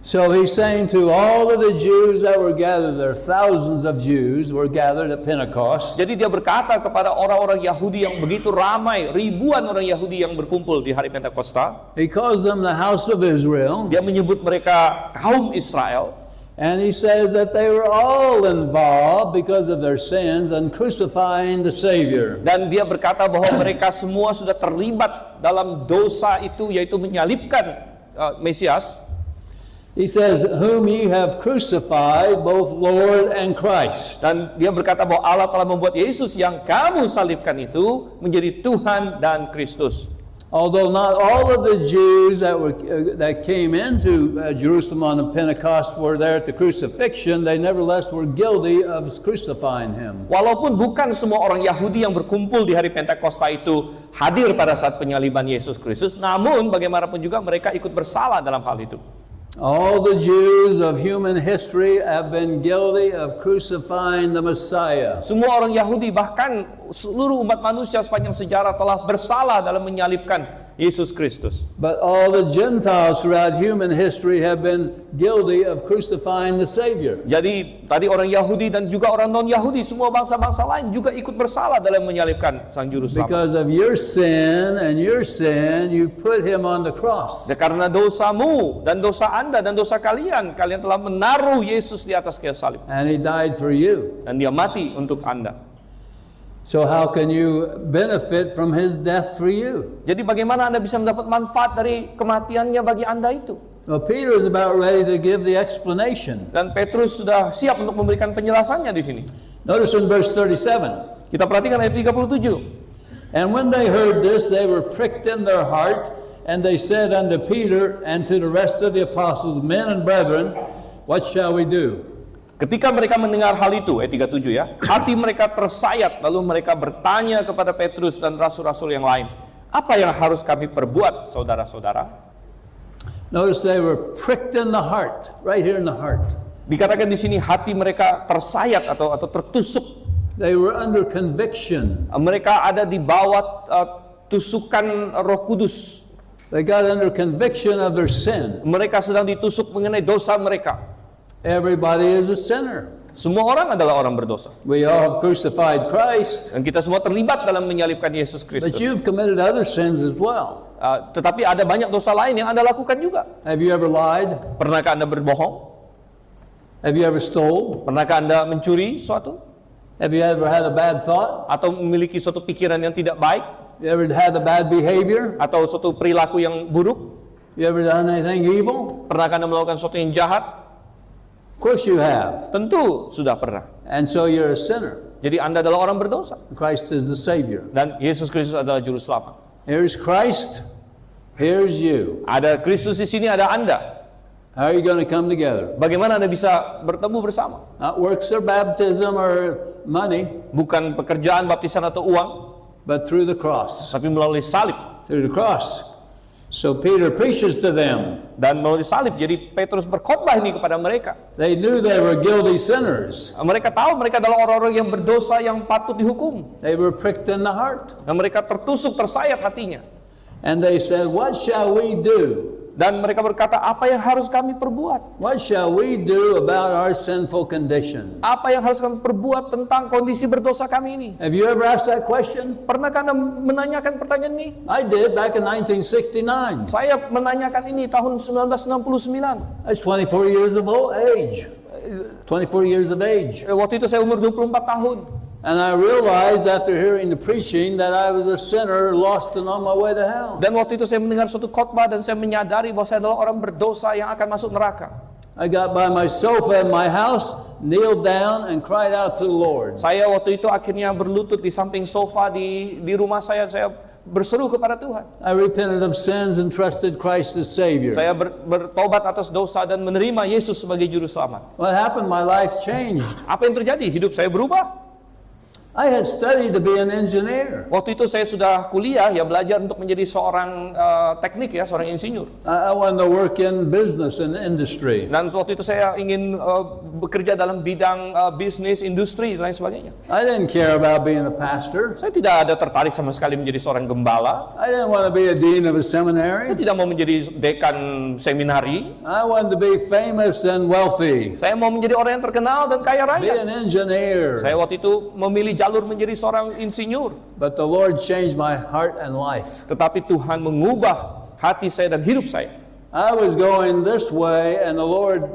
So he's saying to all of the Jews that were gathered there, thousands of Jews were gathered at Pentecost. Jadi dia berkata kepada orang-orang Yahudi yang begitu ramai, ribuan orang Yahudi yang berkumpul di hari Pentakosta. He calls them the house of Israel. Dia menyebut mereka kaum Israel. And he says that they were all involved because of their sins in crucifying the Savior. Dan dia berkata bahwa mereka semua sudah terlibat dalam dosa itu, yaitu menyalibkan Mesias. He says, whom ye have crucified, both Lord and Christ. Dan dia berkata bahwa Allah telah membuat Yesus yang kamu salibkan itu menjadi Tuhan dan Kristus. Although not all of the Jews that came into Jerusalem on the Pentecost were there at the crucifixion, they nevertheless were guilty of crucifying him. Walaupun bukan semua orang Yahudi yang berkumpul di hari Pentakosta itu hadir pada saat penyaliban Yesus Kristus, namun bagaimanapun juga mereka ikut bersalah dalam hal itu. All the Jews of human history have been guilty of crucifying the Messiah. Semua orang Yahudi, bahkan seluruh umat manusia sepanjang sejarah telah bersalah dalam menyalibkan Yesus Kristus. But all the Gentiles throughout human history have been guilty of crucifying the Savior. Jadi tadi orang Yahudi dan juga orang non-Yahudi, semua bangsa-bangsa lain juga ikut bersalah dalam menyalibkan Sang Juru Selamat. Because of your sin and your sin, you put him on the cross. Dan karena dosamu dan dosa Anda dan dosa kalian telah menaruh Yesus di atas kayu salib. And he died for you. Dan dia mati untuk Anda. So how can you benefit from his death for you? Jadi bagaimana Anda bisa mendapat manfaat dari kematiannya bagi Anda itu? Well, Peter is about ready to give the explanation. Dan Petrus sudah siap untuk memberikan penjelasannya di sini. Notice in verse 37. Kita perhatikan ayat 37. And when they heard this, they were pricked in their heart, and they said unto Peter and to the rest of the apostles, Men and brethren, what shall we do? Ketika mereka mendengar hal itu, ayat 37 ya, hati mereka tersayat, lalu mereka bertanya kepada Petrus dan rasul-rasul yang lain, apa yang harus kami perbuat, saudara-saudara? Notice they were pricked in the heart, right here in the heart. Dikatakan di sini hati mereka tersayat atau tertusuk. They were under conviction. Mereka ada di bawah tusukan Roh Kudus. They got under conviction of their sin. Mereka sedang ditusuk mengenai dosa mereka. Everybody is a sinner. Semua orang adalah orang berdosa. We all have crucified Christ. Dan kita semua terlibat dalam menyalibkan Yesus Kristus. But you've committed other sins as well. Tetapi ada banyak dosa lain yang Anda lakukan juga. Have you ever lied? Pernahkah Anda berbohong? Have you ever stole? Pernahkah Anda mencuri sesuatu? Have you ever had a bad thought? Atau memiliki suatu pikiran yang tidak baik? You ever had a bad behavior? Atau suatu perilaku yang buruk? You ever done anything evil? Pernahkah Anda melakukan sesuatu yang jahat? Of course you have. Tentu sudah pernah. And so you're a sinner. Jadi Anda adalah orang berdosa. Christ is the Savior. Dan Yesus Kristus adalah Juru Selamat. Here's Christ. Here's you. Ada Kristus di sini, ada Anda. How are you going to come together? Bagaimana Anda bisa bertemu bersama? Not works or baptism or money, Bukan pekerjaan, baptisan atau uang, but through the cross. tapi melalui salib. Through the cross. So Peter preaches to them. Dan melalui salib, jadi Petrus berkhotbah ini kepada mereka. They knew they were guilty sinners. Mereka tahu mereka adalah orang-orang yang berdosa yang patut dihukum. They were pricked in the heart. Dan mereka tertusuk, tersayat hatinya. And they said, what shall we do? Dan mereka berkata, apa yang harus kami perbuat? What shall we do about our sinful condition? Apa yang harus kami perbuat tentang kondisi berdosa kami ini? Have you ever asked that question? Pernahkah Anda menanyakan pertanyaan ini? I did back in 1969. Saya menanyakan ini tahun 1969. That's 24 years of age. 24 years of age. Waktu itu saya umur 24 tahun. And I realized after hearing the preaching that I was a sinner lost and on my way to hell. Dan waktu itu saya mendengar suatu khotbah dan saya menyadari bahwa saya adalah orang berdosa yang akan masuk neraka. I got by my sofa in my house, kneeled down and cried out to the Lord. Saya waktu itu akhirnya berlutut di samping sofa di rumah saya berseru kepada Tuhan. I repented of sins and trusted Christ as Savior. Saya bertobat atas dosa dan menerima Yesus sebagai juru selamat. What happened? My life changed. Apa yang terjadi? Hidup saya berubah. I had studied to be an engineer. Waktu itu saya sudah kuliah, ya belajar untuk menjadi seorang teknik ya, seorang insinyur. I wanted to work in business and industry. Dan waktu itu saya ingin bekerja dalam bidang bisnis, industri dan lain sebagainya. I didn't care about being a pastor. Saya tidak ada tertarik sama sekali menjadi seorang gembala. I didn't want to be a dean of a seminary. Saya tidak mau menjadi dekan seminari. I wanted to be famous and wealthy. Saya mau menjadi orang yang terkenal dan kaya Be raya. an engineer. Saya waktu itu memilih jalur menjadi seorang insinyur. But the Lord changed my heart and life. Tetapi Tuhan mengubah hati saya dan hidup saya. I was going this way and the Lord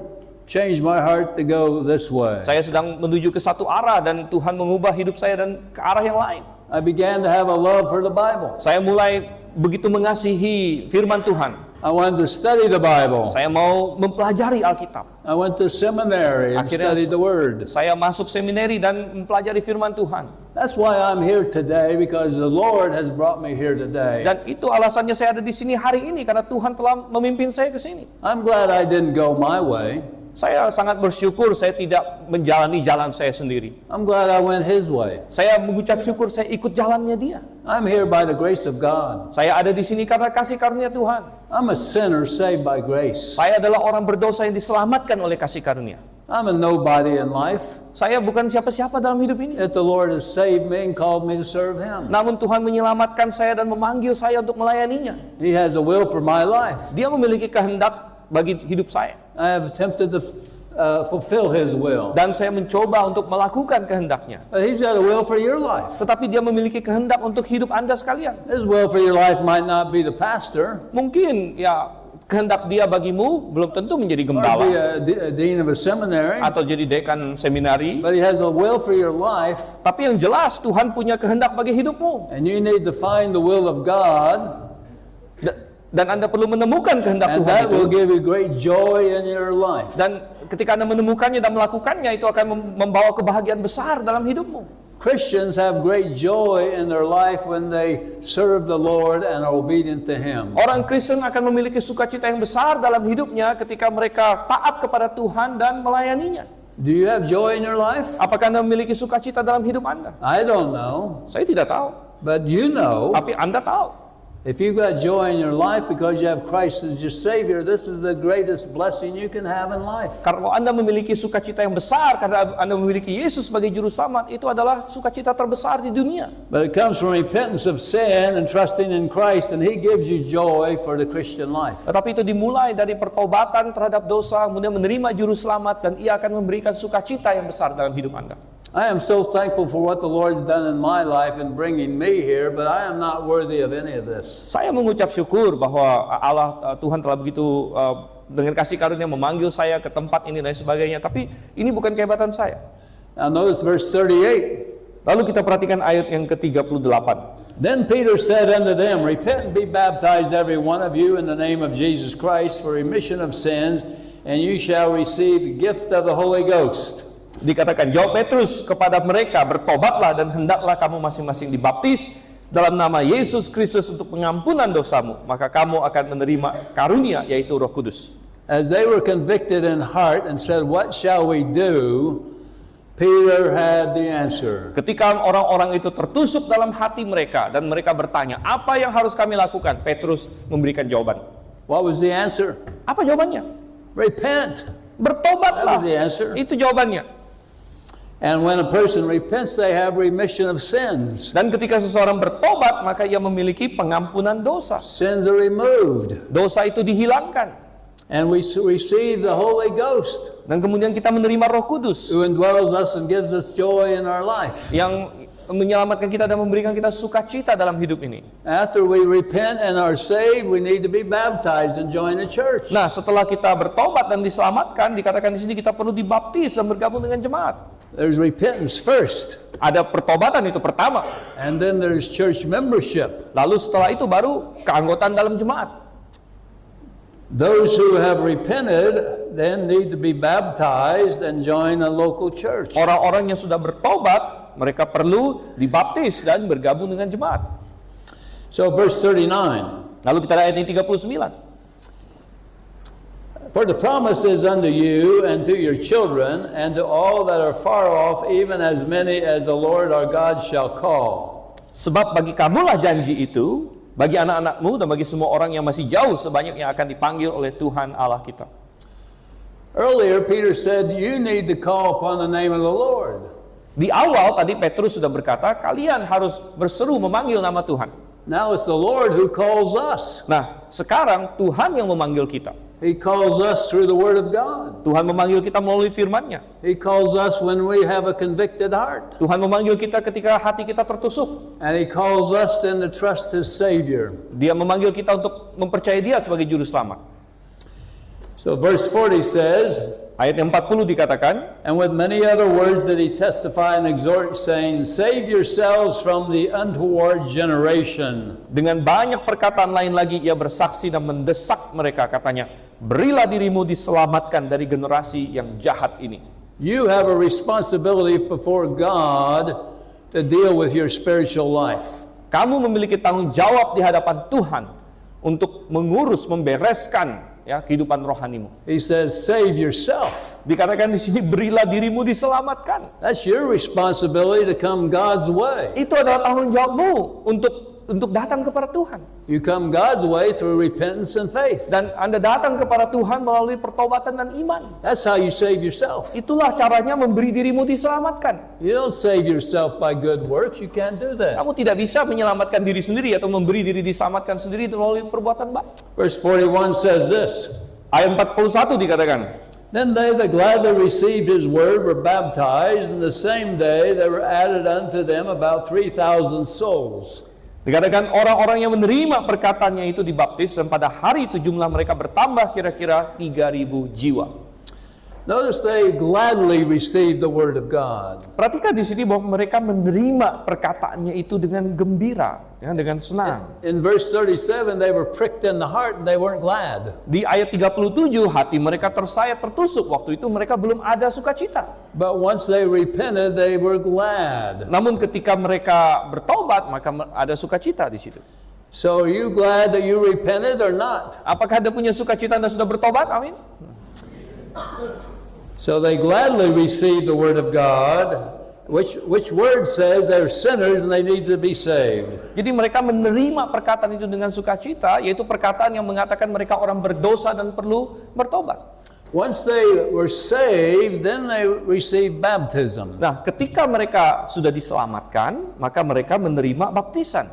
changed my heart to go this way. Saya sedang menuju ke satu arah dan Tuhan mengubah hidup saya dan ke arah yang lain. I began to have a love for the Bible. Saya mulai begitu mengasihi firman Tuhan. I wanted to study the Bible. Saya mau mempelajari Alkitab. I went to seminary and Akhirnya studied the Word. saya masuk seminari dan mempelajari firman Tuhan. That's why I'm here today, because the Lord has brought me here today. Dan itu alasannya saya ada di sini hari ini karena Tuhan telah memimpin saya ke sini. I'm glad I didn't go my way. Saya sangat bersyukur saya tidak menjalani jalan saya sendiri. I'm glad I went His way. Saya mengucap syukur saya ikut jalannya dia. I'm here by the grace of God. Saya ada di sini karena kasih karunia Tuhan. I'm a sinner saved by grace. Saya adalah orang berdosa yang diselamatkan oleh kasih karunia. I'm a nobody in life. Saya bukan siapa-siapa dalam hidup ini. Yet the Lord has saved me and called me to serve Him. Namun Tuhan menyelamatkan saya dan memanggil saya untuk melayaninya. He has a will for my life. Dia memiliki kehendak bagi hidup saya. I have attempted to fulfill His will. Dan saya mencoba untuk melakukan kehendaknya. But He's got a will for your life. Tetapi dia memiliki kehendak untuk hidup Anda sekalian. His will for your life might not be the pastor Mungkin ya kehendak dia bagimu belum tentu menjadi or be gembala a dean of a seminary, atau jadi dekan seminari. but He has a will for your life, Tapi yang jelas Tuhan punya kehendak bagi hidupmu. and you need to find the will of God, Dan Anda perlu menemukan kehendak and Tuhan that itu. will give you great joy in your life. Dan ketika Anda menemukannya dan melakukannya, itu akan membawa kebahagiaan besar dalam hidupmu. Christians have great joy in their life when they serve the Lord and are obedient to Him. Orang Kristen akan memiliki sukacita yang besar dalam hidupnya ketika mereka taat kepada Tuhan dan melayaninya. Do you have joy in your life? Apakah Anda memiliki sukacita dalam hidup Anda? I don't know, Saya tidak tahu. but you know. Tapi Anda tahu. If you've got joy in your life because you have Christ as your Savior, this is the greatest blessing you can have in life. Karena Anda memiliki sukacita yang besar karena Anda memiliki Yesus sebagai juru selamat, itu adalah sukacita terbesar di dunia. But it comes from repentance of sin and trusting in Christ, and He gives you joy for the Christian life. Tetapi itu dimulai dari pertobatan terhadap dosa, kemudian menerima juru selamat, dan Ia akan memberikan sukacita yang besar dalam hidup Anda. I am so thankful for what the Lord's done in my life in bringing me here, but I am not worthy of any of this. Saya mengucap syukur bahwa Allah Tuhan telah begitu dengan kasih karunia memanggil saya ke tempat ini dan sebagainya. Tapi ini bukan kehebatan saya. Now notice verse 38. Lalu kita perhatikan ayat yang ke-38. Then Peter said unto them, Repent and be baptized every one of you in the name of Jesus Christ for remission of sins, and you shall receive the gift of the Holy Ghost. Dikatakan, jawab Petrus kepada mereka, bertobatlah dan hendaklah kamu masing-masing dibaptis dalam nama Yesus Kristus untuk pengampunan dosamu, maka kamu akan menerima karunia, yaitu Roh Kudus. As they were convicted in heart and said, "What shall we do?" Peter had the answer. Ketika orang-orang itu tertusuk dalam hati mereka dan mereka bertanya, apa yang harus kami lakukan? Petrus memberikan jawaban. What was the answer? Apa jawabannya? Repent. Bertobatlah. That was the answer. Itu jawabannya. And when a person repents, they have remission of sins. Dan ketika seseorang bertobat, maka ia memiliki pengampunan dosa. Sins are removed. Dosa itu dihilangkan. And we receive the Holy Ghost, Dan kemudian kita menerima Roh Kudus who indwells us and gives us joy in our life. yang menyelamatkan kita dan memberikan kita sukacita dalam hidup ini. After we repent and are saved, we need to be baptized and join the church. Nah, setelah kita bertobat dan diselamatkan, dikatakan di sini kita perlu dibaptis dan bergabung dengan jemaat. There's repentance first, Ada pertobatan itu pertama. and then there's church membership. Lalu setelah itu baru keanggotaan dalam jemaat. Those who have repented then need to be baptized and join a local church. Orang-orang yang sudah bertobat, mereka perlu dibaptis dan bergabung dengan jemaat. So verse 39. Lalu kita lihat ayat 39. For the promise is unto you and to your children and to all that are far off, even as many as the Lord our God shall call. Sebab bagi kamulah janji itu, bagi anak-anakmu dan bagi semua orang yang masih jauh sebanyak yang akan dipanggil oleh Tuhan Allah kita. Earlier, Peter said, you need to call upon the name of the Lord. Di awal tadi Petrus sudah berkata, kalian harus berseru memanggil nama Tuhan. Now it's the Lord who calls us. Nah, sekarang Tuhan yang memanggil kita. He calls us through the Word of God. Tuhan memanggil kita melalui firman-Nya. He calls us when we have a convicted heart. Tuhan memanggil kita ketika hati kita tertusuk. And He calls us then to trust His Savior. Dia memanggil kita untuk mempercayai Dia sebagai juru selamat. So verse 40 says, Ayat yang 40 dikatakan, and with many other words did He testify and exhort, saying, save yourselves from the untoward generation. dengan banyak perkataan lain lagi ia bersaksi dan mendesak mereka, katanya, berilah dirimu diselamatkan dari generasi yang jahat ini. You have a responsibility before God to deal with your spiritual life. Kamu memiliki tanggung jawab di hadapan Tuhan untuk mengurus, membereskan ya kehidupan rohanimu. He says, save yourself. Dikatakan di sini, berilah dirimu diselamatkan. That's your responsibility to come God's way. Itu adalah tanggung jawabmu untuk datang kepada Tuhan. You come God's way through repentance and faith. Dan Anda datang kepada Tuhan melalui pertobatan dan iman. That's how you save yourself. Itulah caranya memberi dirimu diselamatkan. You don't save yourself by good works. You can't do that. Kamu tidak bisa menyelamatkan diri sendiri atau memberi diri diselamatkan sendiri melalui perbuatan baik. Verse 41 says this. Ayat 41 dikatakan, Then they that gladly received his word were baptized, and the same day there were added unto them about 3,000 souls. dikatakan orang-orang yang menerima perkataannya itu dibaptis, dan pada hari itu jumlah mereka bertambah kira-kira 3.000 jiwa. Notice they gladly received the word of God. Perhatikan di sini bahwa mereka menerima perkataannya itu dengan gembira, ya, dengan senang. In verse 37, they were pricked in the heart and they weren't glad. Di ayat 37, hati mereka tersayat tertusuk. Waktu itu mereka belum ada sukacita. But once they repented, they were glad. Namun ketika mereka bertobat, maka ada sukacita di situ. So are you glad that you repented or not? Apakah Anda punya sukacita Anda sudah bertobat? Amin. So they gladly received the word of God, which word says they're sinners and they need to be saved. Jadi mereka menerima perkataan itu dengan sukacita, yaitu perkataan yang mengatakan mereka orang berdosa dan perlu bertobat. Once they were saved, then they received baptism. Nah, ketika mereka sudah diselamatkan, maka mereka menerima baptisan.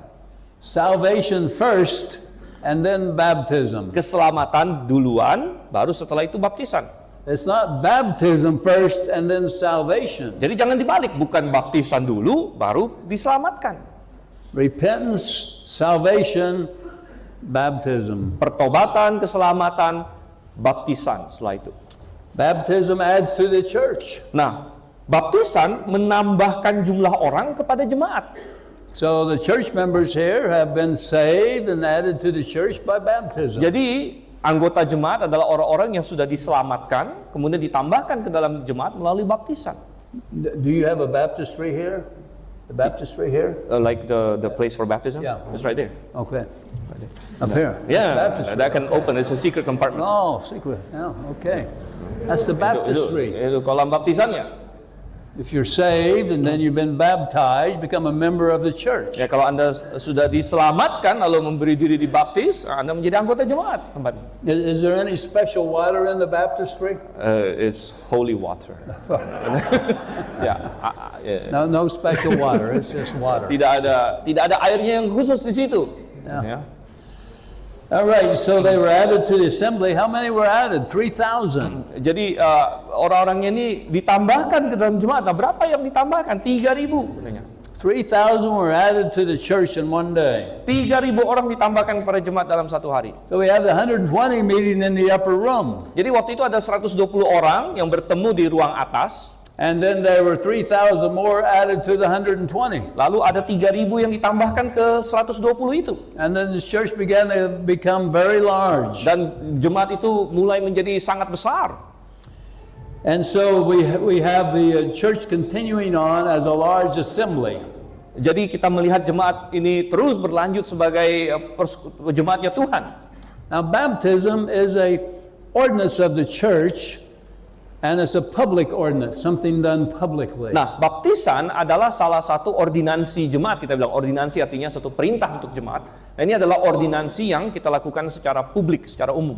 Salvation first and then baptism. Keselamatan duluan, baru setelah itu baptisan. It's not baptism first and then salvation. Jadi jangan dibalik, bukan baptisan dulu, baru diselamatkan. Repentance, salvation, baptism. Pertobatan, keselamatan, baptisan setelah itu. Baptism adds to the church. Nah, baptisan menambahkan jumlah orang kepada jemaat. So the church members here have been saved and added to the church by baptism. Jadi anggota jemaat adalah orang-orang yang sudah diselamatkan, kemudian ditambahkan ke dalam jemaat melalui baptisan. Do you have a baptistry here? The baptistry here? Like the place for baptism? Yeah. It's right there. Okay. Up here. Yeah, Baptistry. that can open. It's a secret compartment. Oh, secret. Yeah, okay. That's the baptistry. Itu kolam baptisannya. If you're saved and then you've been baptized, become a member of the church. Ya, kalau Anda sudah diselamatkan lalu memberi diri dibaptis, Anda menjadi anggota jemaat tempat. Is there any special water in the baptistry? It's holy water. Ya, No special water. It's just water. tidak ada airnya yang khusus di situ. Yeah. Ya. All right, so they were added to the assembly. How many were added? 3,000. Jadi orang-orangnya ini ditambahkan ke dalam jemaat. Nah, berapa yang ditambahkan? 3.000 katanya. 3,000 were added to the church in one day. 3.000 orang ditambahkan kepada jemaat dalam satu hari. So we have the 120 meeting in the upper room. Jadi waktu itu ada 120 orang yang bertemu di ruang atas. And then there were 3,000 more added to the 120. Lalu ada 3.000 yang ditambahkan ke 120 itu. And then the church began to become very large. Dan jemaat itu mulai menjadi sangat besar. And so we have the church continuing on as a large assembly. Jadi kita melihat jemaat ini terus berlanjut sebagai jemaatnya Tuhan. Now baptism is a ordinance of the church. And it's a public ordinance, something done publicly. Nah, baptisan adalah salah satu ordinansi jemaat. Kita bilang ordinansi artinya satu perintah untuk jemaat. Nah, ini adalah ordinansi yang kita lakukan secara publik, secara umum.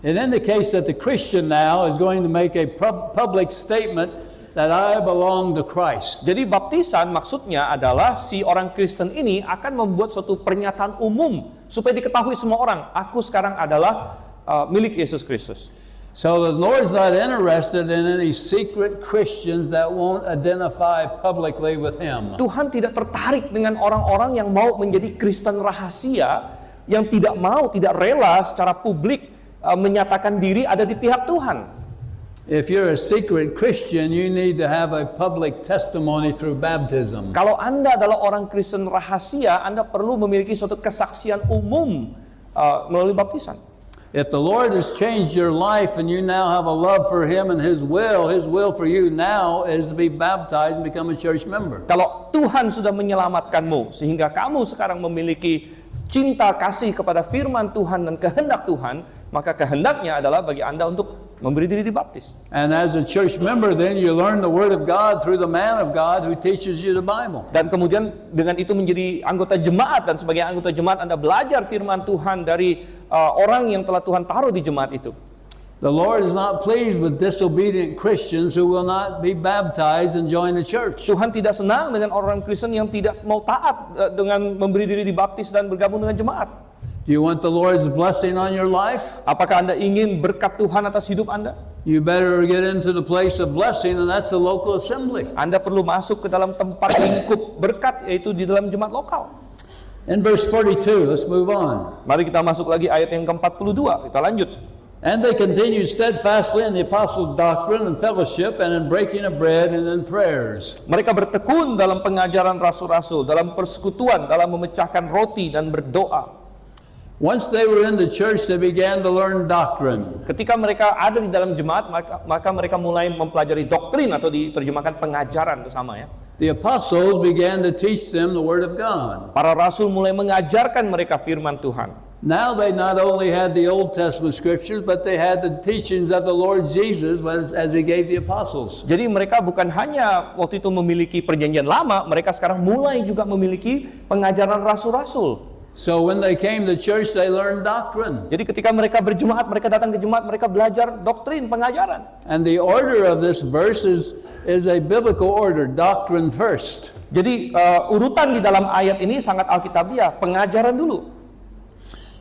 It indicates that the Christian now is going to make a public statement that I belong to Christ. Jadi baptisan maksudnya adalah si orang Kristen ini akan membuat suatu pernyataan umum supaya diketahui semua orang, aku sekarang adalah milik Yesus Kristus. So the Lord's not interested in any secret Christians that won't identify publicly with Him. Tuhan tidak tertarik dengan orang-orang yang mau menjadi Kristen rahasia, yang tidak rela secara publik menyatakan diri ada di pihak Tuhan. If you're a secret Christian, you need to have a public testimony through baptism. Kalau Anda adalah orang Kristen rahasia, Anda perlu memiliki suatu kesaksian umum melalui baptisan. If the Lord has changed your life and you now have a love for Him and His will for you now is to be baptized and become a church member. Kalau Tuhan sudah menyelamatkanmu sehingga kamu sekarang memiliki cinta kasih kepada firman Tuhan dan kehendak Tuhan, maka kehendaknya adalah bagi Anda untuk memberi diri dibaptis. And as a church member then you learn the word of God through the man of God who teaches you the Bible. Dan kemudian dengan itu menjadi anggota jemaat, dan sebagai anggota jemaat Anda belajar firman Tuhan dari orang yang telah Tuhan taruh di jemaat itu. The Lord is not pleased with disobedient Christians who will not be baptized and join the church. Tuhan tidak senang dengan orang Kristen yang tidak mau taat dengan memberi diri dibaptis dan bergabung dengan jemaat. Do you want the Lord's blessing on your life? Apakah Anda ingin berkat Tuhan atas hidup Anda? You better get into the place of blessing, and that's the local assembly. Anda perlu masuk ke dalam tempat lingkup berkat, yaitu di dalam jemaat lokal. In verse 42, let's move on. Mari kita masuk lagi ayat yang ke-42, kita lanjut. And they continued steadfastly in the apostles' doctrine and fellowship and in breaking of bread and in prayers. Mereka bertekun dalam pengajaran rasul-rasul, dalam persekutuan, dalam memecahkan roti dan berdoa. Once they were in the church, they began to learn doctrine. Ketika mereka ada di dalam jemaat, maka mereka mulai mempelajari doktrin, atau diterjemahkan pengajaran itu sama ya. The apostles began to teach them the word of God. Para rasul mulai mengajarkan mereka firman Tuhan. Now they not only had the Old Testament scriptures, but they had the teachings of the Lord Jesus as He gave the apostles. Jadi mereka bukan hanya waktu itu memiliki perjanjian lama, mereka sekarang mulai juga memiliki pengajaran rasul-rasul. So when they came to church, they learned doctrine. Jadi ketika mereka berjemaat, mereka datang ke jemaat, mereka belajar doktrin, pengajaran. And the order of this verse is a biblical order, doctrine first. Jadi urutan di dalam ayat ini sangat alkitabiah, pengajaran dulu.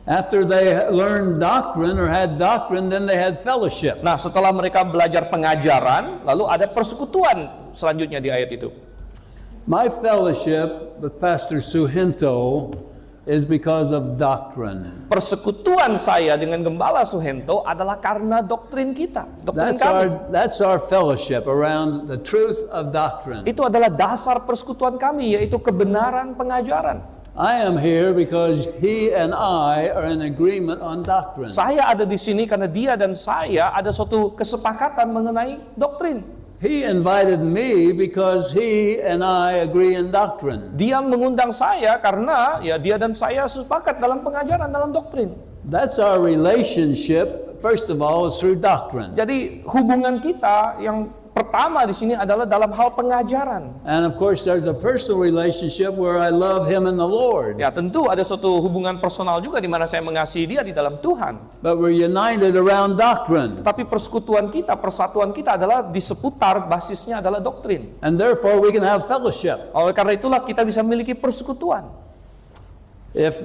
After they learned doctrine or had doctrine, then they had fellowship. Nah, setelah mereka belajar pengajaran, lalu ada persekutuan selanjutnya di ayat itu. My fellowship with Pastor Suhento is because of doctrine. Persekutuan saya dengan Gembala Suhento adalah karena doktrin kita, doktrin kami. That's our fellowship around the truth of doctrine. Itu adalah dasar persekutuan kami, yaitu kebenaran pengajaran. I am here because he and I are in agreement on doctrine. Saya ada di sini karena dia dan saya ada suatu kesepakatan mengenai doktrin. He invited me because he and I agree in doctrine. Dia mengundang saya karena ya dia dan saya sepakat dalam pengajaran, dalam doktrin. That's our relationship, first of all, is through doctrine. Jadi hubungan kita yang pertama di sini adalah dalam hal pengajaran. And of course, there's a personal relationship where I love him in the Lord. Ya tentu ada suatu hubungan personal juga di mana saya mengasihi dia di dalam Tuhan. But we're united around doctrine. Tapi persekutuan kita, persatuan kita adalah di seputar basisnya adalah doktrin. And therefore, we can have fellowship. Oleh karena itulah kita bisa memiliki persekutuan. If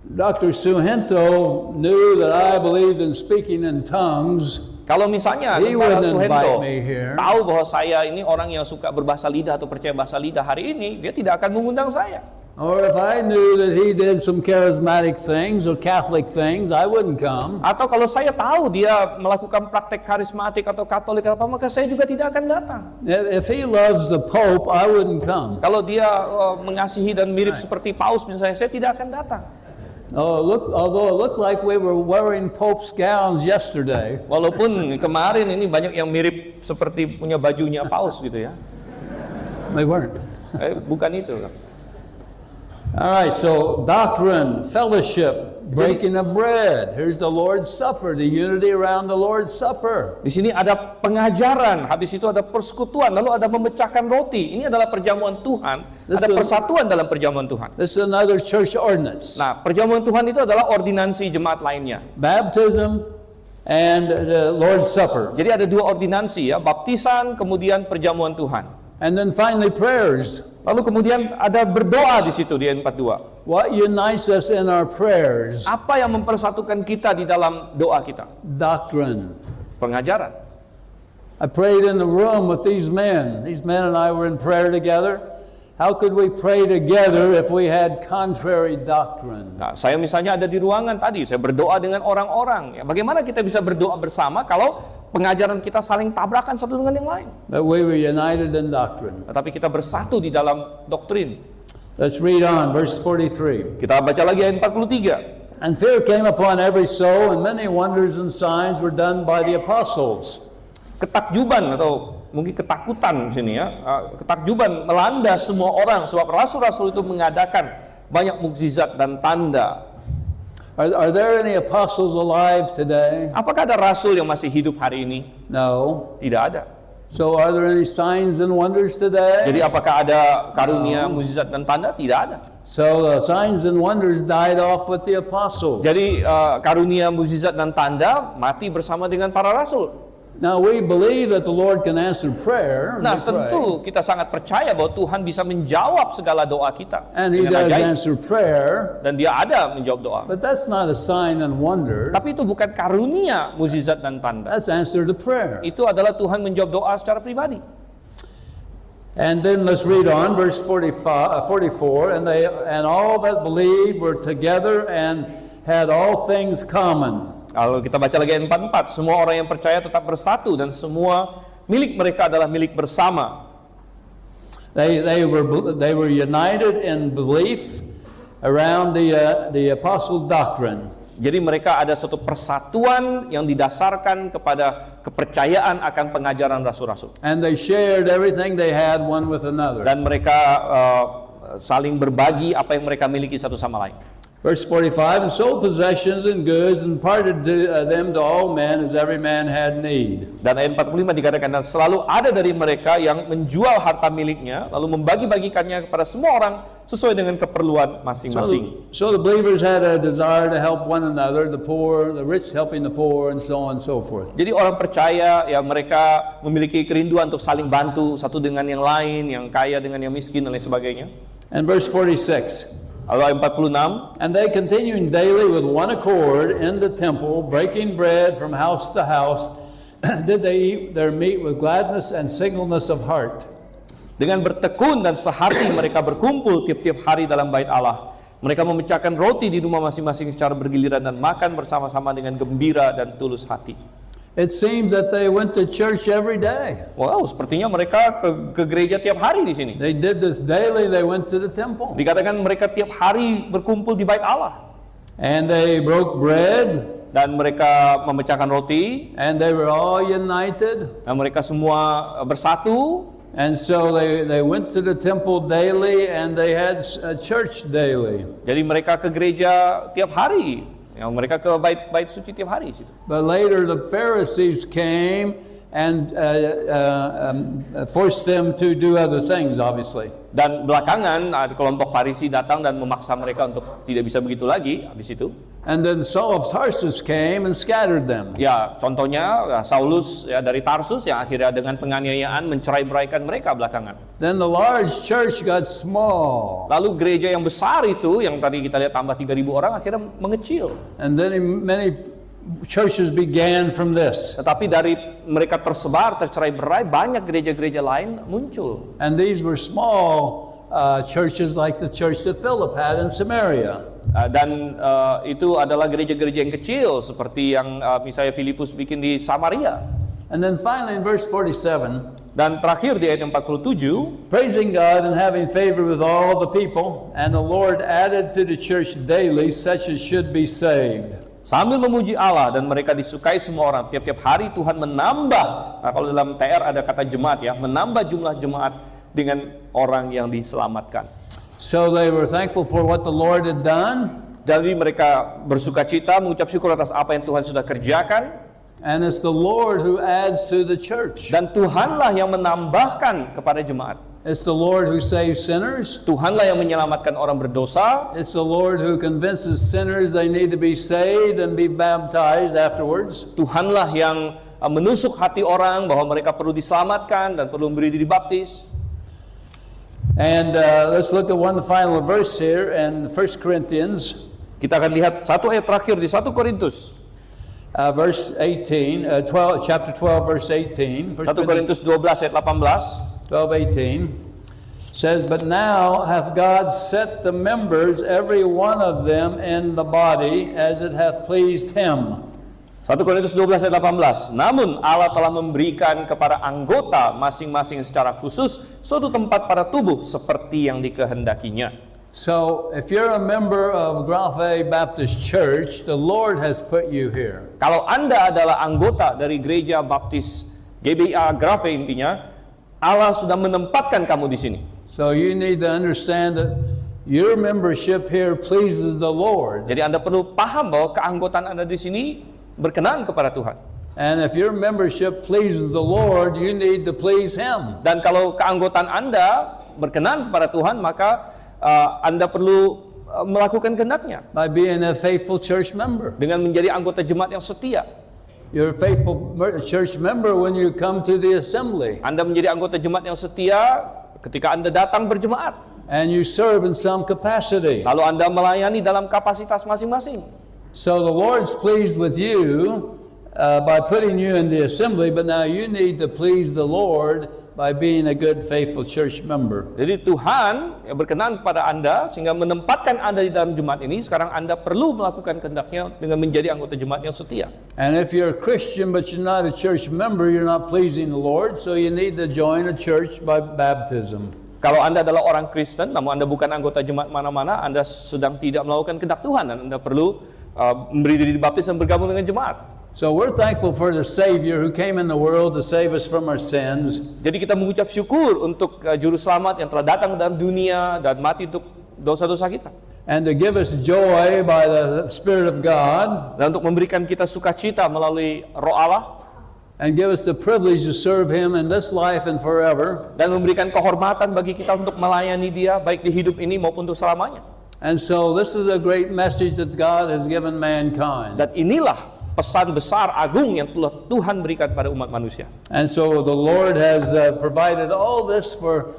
Dr. Suhento knew that I believed in speaking in tongues, Kalau misalnya he Para wouldn't Suhento invite me here. tahu bahwa saya ini orang yang suka berbahasa lidah atau percaya bahasa lidah hari ini, dia tidak akan mengundang saya. Or if I knew that he did some charismatic things or Catholic things, I wouldn't come. Atau kalau saya tahu dia melakukan praktek karismatik atau Katolik atau apa, maka saya juga tidak akan datang. If he loves the Pope, I wouldn't come. Kalau dia mengasihi dan mirip seperti Paus misalnya, saya tidak akan datang. Although it looked like we were wearing Pope's gowns yesterday. Walaupun kemarin ini banyak yang mirip seperti punya bajunya Paus gitu ya. They weren't. Bukan itu. All right, so doctrine, fellowship, breaking of bread. Here's the Lord's Supper, the unity around the Lord's Supper. Di sini ada pengajaran, habis itu ada persekutuan, lalu ada memecahkan roti. Ini adalah perjamuan Tuhan, ada persatuan dalam perjamuan Tuhan. This is another church ordinance. Nah, perjamuan Tuhan itu adalah ordinansi jemaat lainnya. Baptism and the Lord's Supper. Jadi ada dua ordinansi ya, baptisan kemudian perjamuan Tuhan. And then finally prayers. Lalu kemudian ada berdoa di situ di 42. What unites us in our prayers? Apa yang mempersatukan kita di dalam doa kita? Doctrine. Pengajaran. I prayed in the room with these men. These men and I were in prayer together. How could we pray together if we had contrary doctrine? Nah, saya misalnya ada di ruangan tadi, saya berdoa dengan orang-orang. Ya, bagaimana kita bisa berdoa bersama kalau pengajaran kita saling tabrakan satu dengan yang lain? That we were united in doctrine. Tetapi kita bersatu di dalam doktrin. Let's read on, verse 43. Kita baca lagi ayat 43. And fear came upon every soul, and many wonders and signs were done by the apostles. Ketakjuban atau mungkin ketakutan di sini ya. Ketakjuban melanda semua orang sebab rasul-rasul itu mengadakan banyak mukjizat dan tanda. Are there any apostles alive today? Apakah ada rasul yang masih hidup hari ini? No. Tidak ada. So are there any signs and wonders today? Jadi apakah ada karunia, mukjizat dan tanda? Tidak ada. So the signs and wonders died off with the apostles. Jadi karunia, mukjizat dan tanda mati bersama dengan para rasul. Now we believe that the Lord can answer prayer. Nah, We pray. tentu kita sangat percaya bahwa Tuhan bisa menjawab segala doa kita. And He dengan does ajaib. answer prayer, Dan dia ada menjawab doa. but that's not a sign and wonder. Tapi itu bukan karunia, mukjizat dan tanda. That's answer to prayer. Itu adalah Tuhan menjawab doa secara pribadi. And then let's read on, verse 44. And all that believed were together and had all things common. Kalau kita baca lagi ayat 44, semua orang yang percaya tetap bersatu dan semua milik mereka adalah milik bersama. They were united in belief around the apostles' doctrine. Jadi mereka ada suatu persatuan yang didasarkan kepada kepercayaan akan pengajaran rasul-rasul. And they shared everything they had one with another. Dan mereka saling berbagi apa yang mereka miliki satu sama lain. Verse 45, and sold possessions and goods and parted them to all men as every man had need. Dan ayat 45 dikatakan, dan selalu ada dari mereka yang menjual harta miliknya, lalu membagi-bagikannya kepada semua orang sesuai dengan keperluan masing-masing. So the believers had a desire to help one another, the poor, the rich helping the poor, and so on and so forth. Jadi orang percaya, ya mereka memiliki kerinduan untuk saling bantu satu dengan yang lain, yang kaya dengan yang miskin dan lain sebagainya. And verse 46, Lalu ayat 46, and they continuing daily with one accord in the temple, breaking bread from house to house, did they eat their meat with gladness and singleness of heart. dengan bertekun dan sehati mereka berkumpul tiap-tiap hari dalam bait Allah. Mereka memecahkan roti di rumah masing-masing secara bergiliran dan makan bersama-sama dengan gembira dan tulus hati. It seems that they went to church every day. Wow, sepertinya mereka ke gereja tiap hari di sini. They did this daily. They went to the temple. Dikatakan mereka tiap hari berkumpul di bait Allah. And they broke bread Dan mereka memecahkan roti, and they were all united. dan mereka semua bersatu. And so they went to the temple daily, and they had a church daily. Jadi mereka ke gereja tiap hari. Mereka ke bait suci tiap hari situ. But later the Pharisees came and forced them to do other things, obviously. Dan belakangan kelompok Farisi datang dan memaksa mereka untuk tidak bisa begitu lagi habis itu. And then Saul of Tarsus came and scattered them. Ya, contohnya Saulus ya dari Tarsus yang akhirnya dengan penganiayaan mencerai-beraikan mereka belakangan. Then the large church got small. Lalu gereja yang besar itu yang tadi kita lihat tambah 3.000 orang akhirnya mengecil. And then many churches began from this. Tetapi dari mereka tersebar, tercerai-berai, banyak gereja-gereja lain muncul. And these were small churches like the church that Philip had in Samaria. Dan itu adalah gereja-gereja yang kecil seperti yang misalnya Filipus bikin di Samaria. And then finally in verse 47, dan terakhir di ayat 47, praising God and having favor with all the people, and the Lord added to the church daily such as should be saved. Sambil memuji Allah dan mereka disukai semua orang, tiap-tiap hari Tuhan menambah, kalau dalam TR ada kata jemaat ya, menambah jumlah jemaat dengan orang yang diselamatkan. So they were thankful for what the Lord had done. Jadi mereka bersukacita, mengucap syukur atas apa yang Tuhan sudah kerjakan. And it's the Lord who adds to the church. Dan Tuhanlah yang menambahkan kepada jemaat. It's the Lord who saves sinners. Tuhanlah yang menyelamatkan orang berdosa. It's the Lord who convinces sinners they need to be saved and be baptized afterwards. Tuhanlah yang menusuk hati orang bahwa mereka perlu diselamatkan dan perlu memberi diri baptis. And let's look at one final verse here in 1 Corinthians. Kita akan lihat satu ayat terakhir di 1 Korintus. Verse 18, chapter 12, verse 18. 1 Korintus 12 ayat 18. 12:18 says, "But now hath God set the members, every one of them, in the body, as it hath pleased Him." 1 Korintus 12 ayat 18. Namun Allah telah memberikan kepada anggota masing-masing secara khusus suatu tempat pada tubuh seperti yang dikehendakinya. So, if you're a member of Grafe Baptist Church, the Lord has put you here. Kalau Anda adalah anggota dari gereja baptis GBA Grafe intinya, Allah sudah menempatkan kamu di sini. So you need to understand that your membership here pleases the Lord. Jadi Anda perlu paham bahwa keanggotaan Anda di sini berkenan kepada Tuhan. And if your membership pleases the Lord, you need to please Him. Dan kalau keanggotaan Anda berkenan kepada Tuhan, maka Anda perlu melakukan kehendak-Nya By being a faithful church member. dengan menjadi anggota jemaat yang setia. You're a faithful church member when you come to the assembly. Anda menjadi anggota jemaat yang setia ketika Anda datang berjemaat. And you serve in some capacity. Lalu Anda melayani dalam kapasitas masing-masing. So the Lord's pleased with you by putting you in the assembly, but now you need to please the Lord by being a good, faithful church member. Jadi Tuhan yang berkenan kepada Anda sehingga menempatkan Anda di dalam jemaat ini. Sekarang Anda perlu melakukan kehendak-Nya dengan menjadi anggota jemaat yang setia. And if you're a Christian but you're not a church member, you're not pleasing the Lord, so you need to join a church by baptism. Kalau Anda adalah orang Kristen, namun Anda bukan anggota jemaat mana-mana, Anda sedang tidak melakukan kehendak Tuhan, dan Anda perlu memberi diri dibaptis dan bergabung dengan jemaat. So we're thankful for the Savior who came in the world to save us from our sins. Jadi kita mengucap syukur untuk juru selamat yang telah datang dalam dunia dan mati untuk dosa-dosa kita. And to give us joy by the Spirit of God. Dan untuk memberikan kita sukacita melalui Roh Allah. And give us the privilege to serve Him in this life and forever. Dan memberikan kehormatan bagi kita untuk melayani Dia baik di hidup ini maupun untuk selamanya. And so this is a great message that God has given mankind. Dan inilah pesan besar agung yang telah Tuhan berikan pada umat manusia. And so the Lord has provided all this for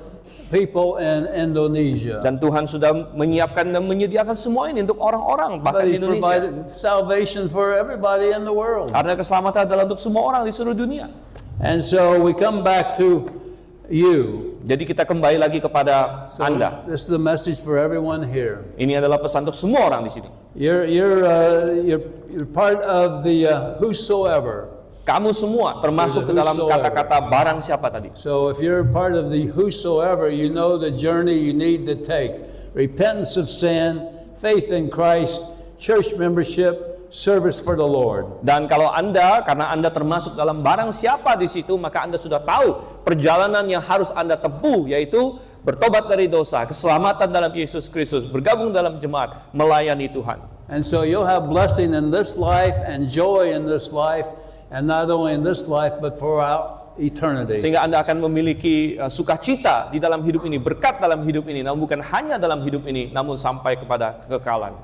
people in Indonesia. Dan Tuhan sudah menyiapkan dan menyediakan semua ini untuk orang-orang bahkan But di He's Indonesia. provided salvation for everybody in the world. Karena keselamatan adalah untuk semua orang di seluruh dunia. And so we come back to you. Jadi kita kembali lagi kepada So Anda. this is the message for everyone here. Ini adalah pesan untuk semua orang di sini. You're part of the whosoever. Kamu semua termasuk ke dalam kata-kata barang siapa tadi. So if you're part of the whosoever, you know the journey you need to take. Repentance of sin, faith in Christ, church membership, service for the Lord. Dan kalau Anda, karena Anda termasuk dalam barang siapa di situ, maka Anda sudah tahu perjalanan yang harus Anda tempuh, yaitu bertobat dari dosa, keselamatan dalam Yesus Kristus, bergabung dalam jemaat, melayani Tuhan. And so you'll have blessing in this life and joy in this life, and not only in this life, but throughout eternity. Sehingga Anda akan memiliki sukacita di dalam hidup ini, berkat dalam hidup ini, namun bukan hanya dalam hidup ini, namun sampai kepada kekekalan.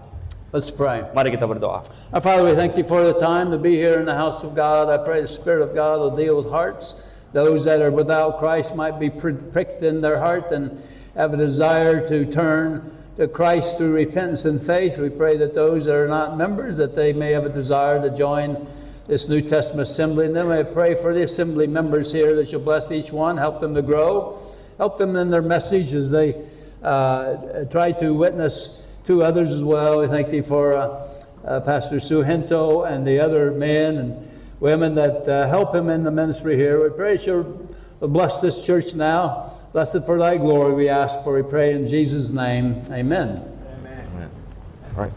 Let's pray. Mari kita berdoa. Our Father, we thank you for the time to be here in the house of God. I pray the Spirit of God will deal with hearts. Those that are without Christ might be pricked in their heart and have a desire to turn to Christ through repentance and faith. We pray that those that are not members, that they may have a desire to join this New Testament assembly. And then we pray for the assembly members here that you'll bless each one, help them to grow, help them in their message as they try to witness to others as well. We thank you for Pastor Suhento and the other men and women that help him in the ministry here. We pray you'll bless this church now. Bless it for thy glory, we ask for, we pray in Jesus' name. Amen. Amen. All right.